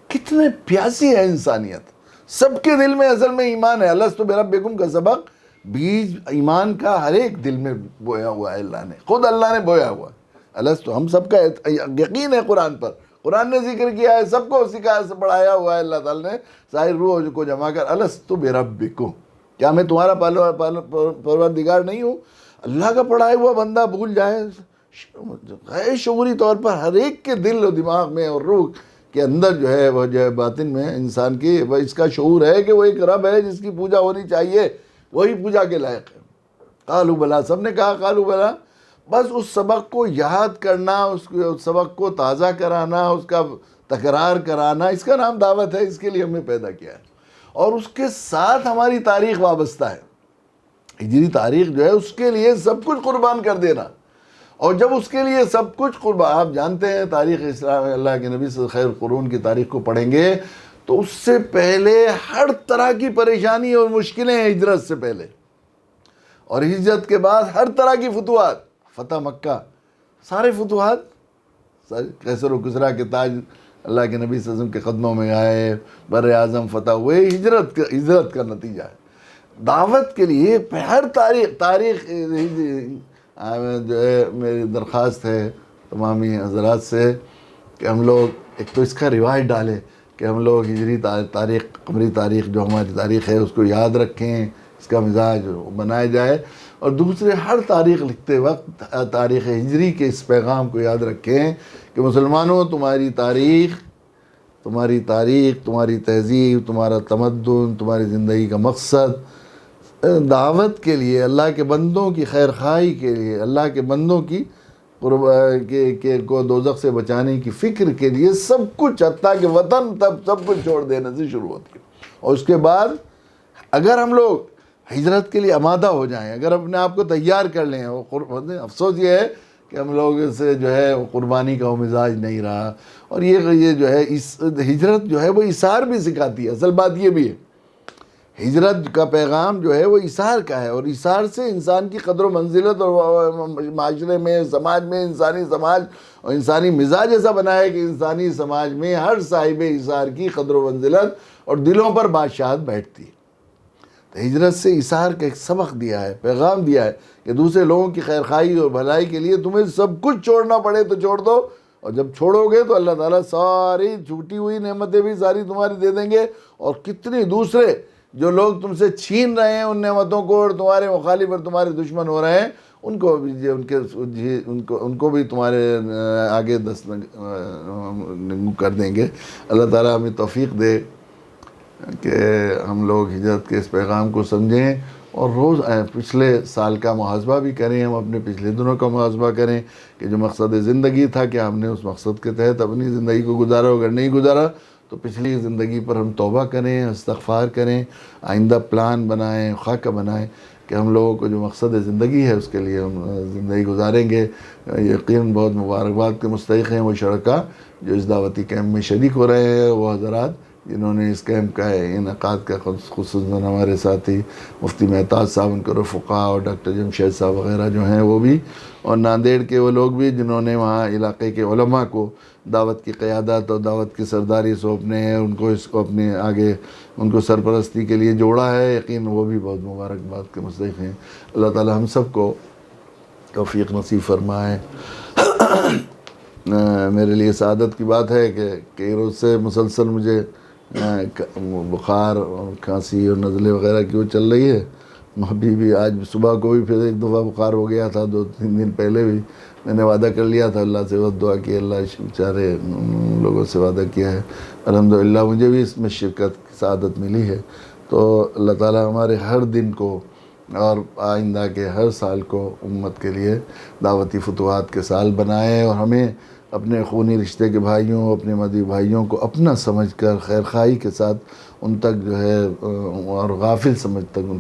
کتنے پیاسی ہے انسانیت، سب کے دل میں اصل میں ایمان ہے۔ الستو بربکم کا سبق، بیج ایمان کا ہر ایک دل میں بویا ہوا ہے، اللہ نے خود اللہ نے بویا ہوا ہے۔ الستو، ہم سب کا یقین ہے قرآن پر، قرآن نے ذکر کیا ہے، سب کو سکھایا سے پڑھایا ہوا ہے اللہ تعالیٰ نے، ظاہر روح کو جمع کر، الستو بربکم، کیا میں تمہارا پروردگار نہیں ہوں؟ اللہ کا پڑھایا ہوا بندہ بھول جائے، غیر شعوری طور پر ہر ایک کے دل و دماغ میں اور روح کے اندر جو ہے، وہ جو ہے باطن میں انسان کی اس کا شعور ہے کہ وہ ایک رب ہے جس کی پوجا ہونی چاہیے، وہی پوجا کے لائق ہے۔ قالوا بلا، سب نے کہا قالوا بلا۔ بس اس سبق کو یاد کرنا، اس سبق کو تازہ کرانا، اس کا تکرار کرانا، اس کا نام دعوت ہے، اس کے لیے ہمیں پیدا کیا ہے، اور اس کے ساتھ ہماری تاریخ وابستہ ہے۔ ہجری تاریخ جو ہے اس کے لیے سب کچھ قربان کر دینا، اور جب اس کے لیے سب کچھ قربان، آپ جانتے ہیں تاریخ اسلام، اللہ کے نبی صلی اللہ علیہ وسلم خیر قرون کی تاریخ کو پڑھیں گے تو اس سے پہلے ہر طرح کی پریشانی اور مشکلیں ہیں ہجرت سے پہلے، اور ہجرت کے بعد ہر طرح کی فتوحات، فتح مکہ، سارے فتوحات، قیصر و کسریٰ کے تاج اللہ کے نبی صلی اللہ علیہ وسلم کے قدموں میں آئے، بر اعظم فتح ہوئے، ہجرت کا نتیجہ ہے۔ دعوت کے لیے ہر تاریخ جو ہے، میری درخواست ہے تمامی حضرات سے کہ ہم لوگ ایک تو اس کا رواج ڈالیں کہ ہم لوگ ہجری تاریخ، قمری تاریخ جو ہماری تاریخ ہے اس کو یاد رکھیں، اس کا مزاج بنایا جائے، اور دوسرے ہر تاریخ لکھتے وقت تاریخ ہجری کے اس پیغام کو یاد رکھیں کہ مسلمانوں، تمہاری تاریخ، تمہاری تہذیب، تمہارا تمدن، تمہاری زندگی کا مقصد دعوت کے لیے، اللہ کے بندوں کی خیر خواہی کے لیے، اللہ کے بندوں کی کو دوزخ سے بچانے کی فکر کے لیے سب کچھ، حتیٰ کہ وطن تب سب کچھ چھوڑ دینے سے شروع ہوتی ہے. اور اس کے بعد اگر ہم لوگ ہجرت کے لیے آمادہ ہو جائیں، اگر اپنے آپ کو تیار کر لیں، افسوس یہ ہے کہ ہم لوگ سے جو ہے قربانی کا وہ مزاج نہیں رہا. اور یہ جو ہے ہجرت جو ہے وہ ایثار بھی سکھاتی ہے. اصل بات یہ بھی ہے، ہجرت کا پیغام جو ہے وہ ایثار کا ہے، اور ایثار سے انسان کی قدر و منزلت اور معاشرے میں، سماج میں، انسانی سماج اور انسانی مزاج ایسا بنا ہے کہ انسانی سماج میں ہر صاحب ایثار کی قدر و منزلت اور دلوں پر بادشاہت بیٹھتی ہے. تو ہجرت سے ایثار کا ایک سبق دیا ہے، پیغام دیا ہے کہ دوسرے لوگوں کی خیر خواہی اور بھلائی کے لیے تمہیں سب کچھ چھوڑنا پڑے تو چھوڑ دو، اور جب چھوڑو گے تو اللہ تعالیٰ ساری چھوٹی ہوئی نعمتیں بھی ساری تمہاری دے دیں گے. اور کتنی دوسرے جو لوگ تم سے چھین رہے ہیں ان نعمتوں کو، اور تمہارے مخالف اور تمہارے دشمن ہو رہے ہیں، ان کو بھی ان کو بھی تمہارے آگے کر دیں گے. اللہ تعالیٰ ہمیں توفیق دے کہ ہم لوگ ہجرت کے اس پیغام کو سمجھیں، اور روز پچھلے سال کا محاسبہ بھی کریں، ہم اپنے پچھلے دنوں کا محاسبہ کریں کہ جو مقصد زندگی تھا کہ ہم نے اس مقصد کے تحت اپنی زندگی کو گزارا. اگر نہیں گزارا تو پچھلی زندگی پر ہم توبہ کریں، استغفار کریں، آئندہ پلان بنائیں، خاکہ بنائیں کہ ہم لوگوں کو جو مقصد زندگی ہے اس کے لیے ہم زندگی گزاریں گے. یقیناً بہت مبارکباد کے مستحق ہیں وہ شرکاء جو اس دعوتی کیمپ میں شریک ہو رہے ہیں، وہ حضرات جنہوں نے اس کیمپ کا انعقاد کا، خصوصاً ہمارے ساتھی مفتی مہتاج صاحب، ان کے رفقا، اور ڈاکٹر جمشید صاحب وغیرہ جو ہیں وہ بھی، اور ناندیڑ کے وہ لوگ بھی جنہوں نے وہاں علاقے کے علماء کو دعوت کی قیادت اور دعوت کی سرداری سونپنے ہیں، ان کو اس کو اپنے آگے ان کو سرپرستی کے لیے جوڑا ہے. یقین وہ بھی بہت مبارکباد کے مستحق ہیں. اللہ تعالی ہم سب کو توفیق نصیب فرمائے. میرے لیے سعادت کی بات ہے کہ کئی روز سے مسلسل مجھے بخار اور کھانسی اور نزلے وغیرہ کی وہ چل رہی ہے. ابھی بھی آج صبح کو بھی پھر ایک دفعہ بخار ہو گیا تھا، 2-3 دن پہلے بھی میں نے وعدہ کر لیا تھا، اللہ سے بہت دعا کی، اللہ بیچارے لوگوں سے وعدہ کیا ہے. الحمدللہ مجھے بھی اس میں شرکت کی سعادت ملی ہے. تو اللہ تعالیٰ ہمارے ہر دن کو اور آئندہ کے ہر سال کو امت کے لیے دعوتی فتوحات کے سال بنائے، اور ہمیں اپنے خونی رشتے کے بھائیوں، اپنے مدعی بھائیوں کو اپنا سمجھ کر خیر خواہی کے ساتھ ان تک جو ہے، اور غافل سمجھ تک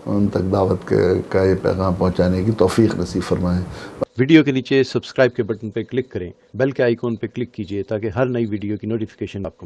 ان تک دعوت کا یہ پیغام پہنچانے کی توفیق نصیب فرمائے. ویڈیو کے نیچے سبسکرائب کے بٹن پہ کلک کریں، بیل کے آئیکن پہ کلک کیجئے تاکہ ہر نئی ویڈیو کی نوٹیفیکیشن آپ کو ملے.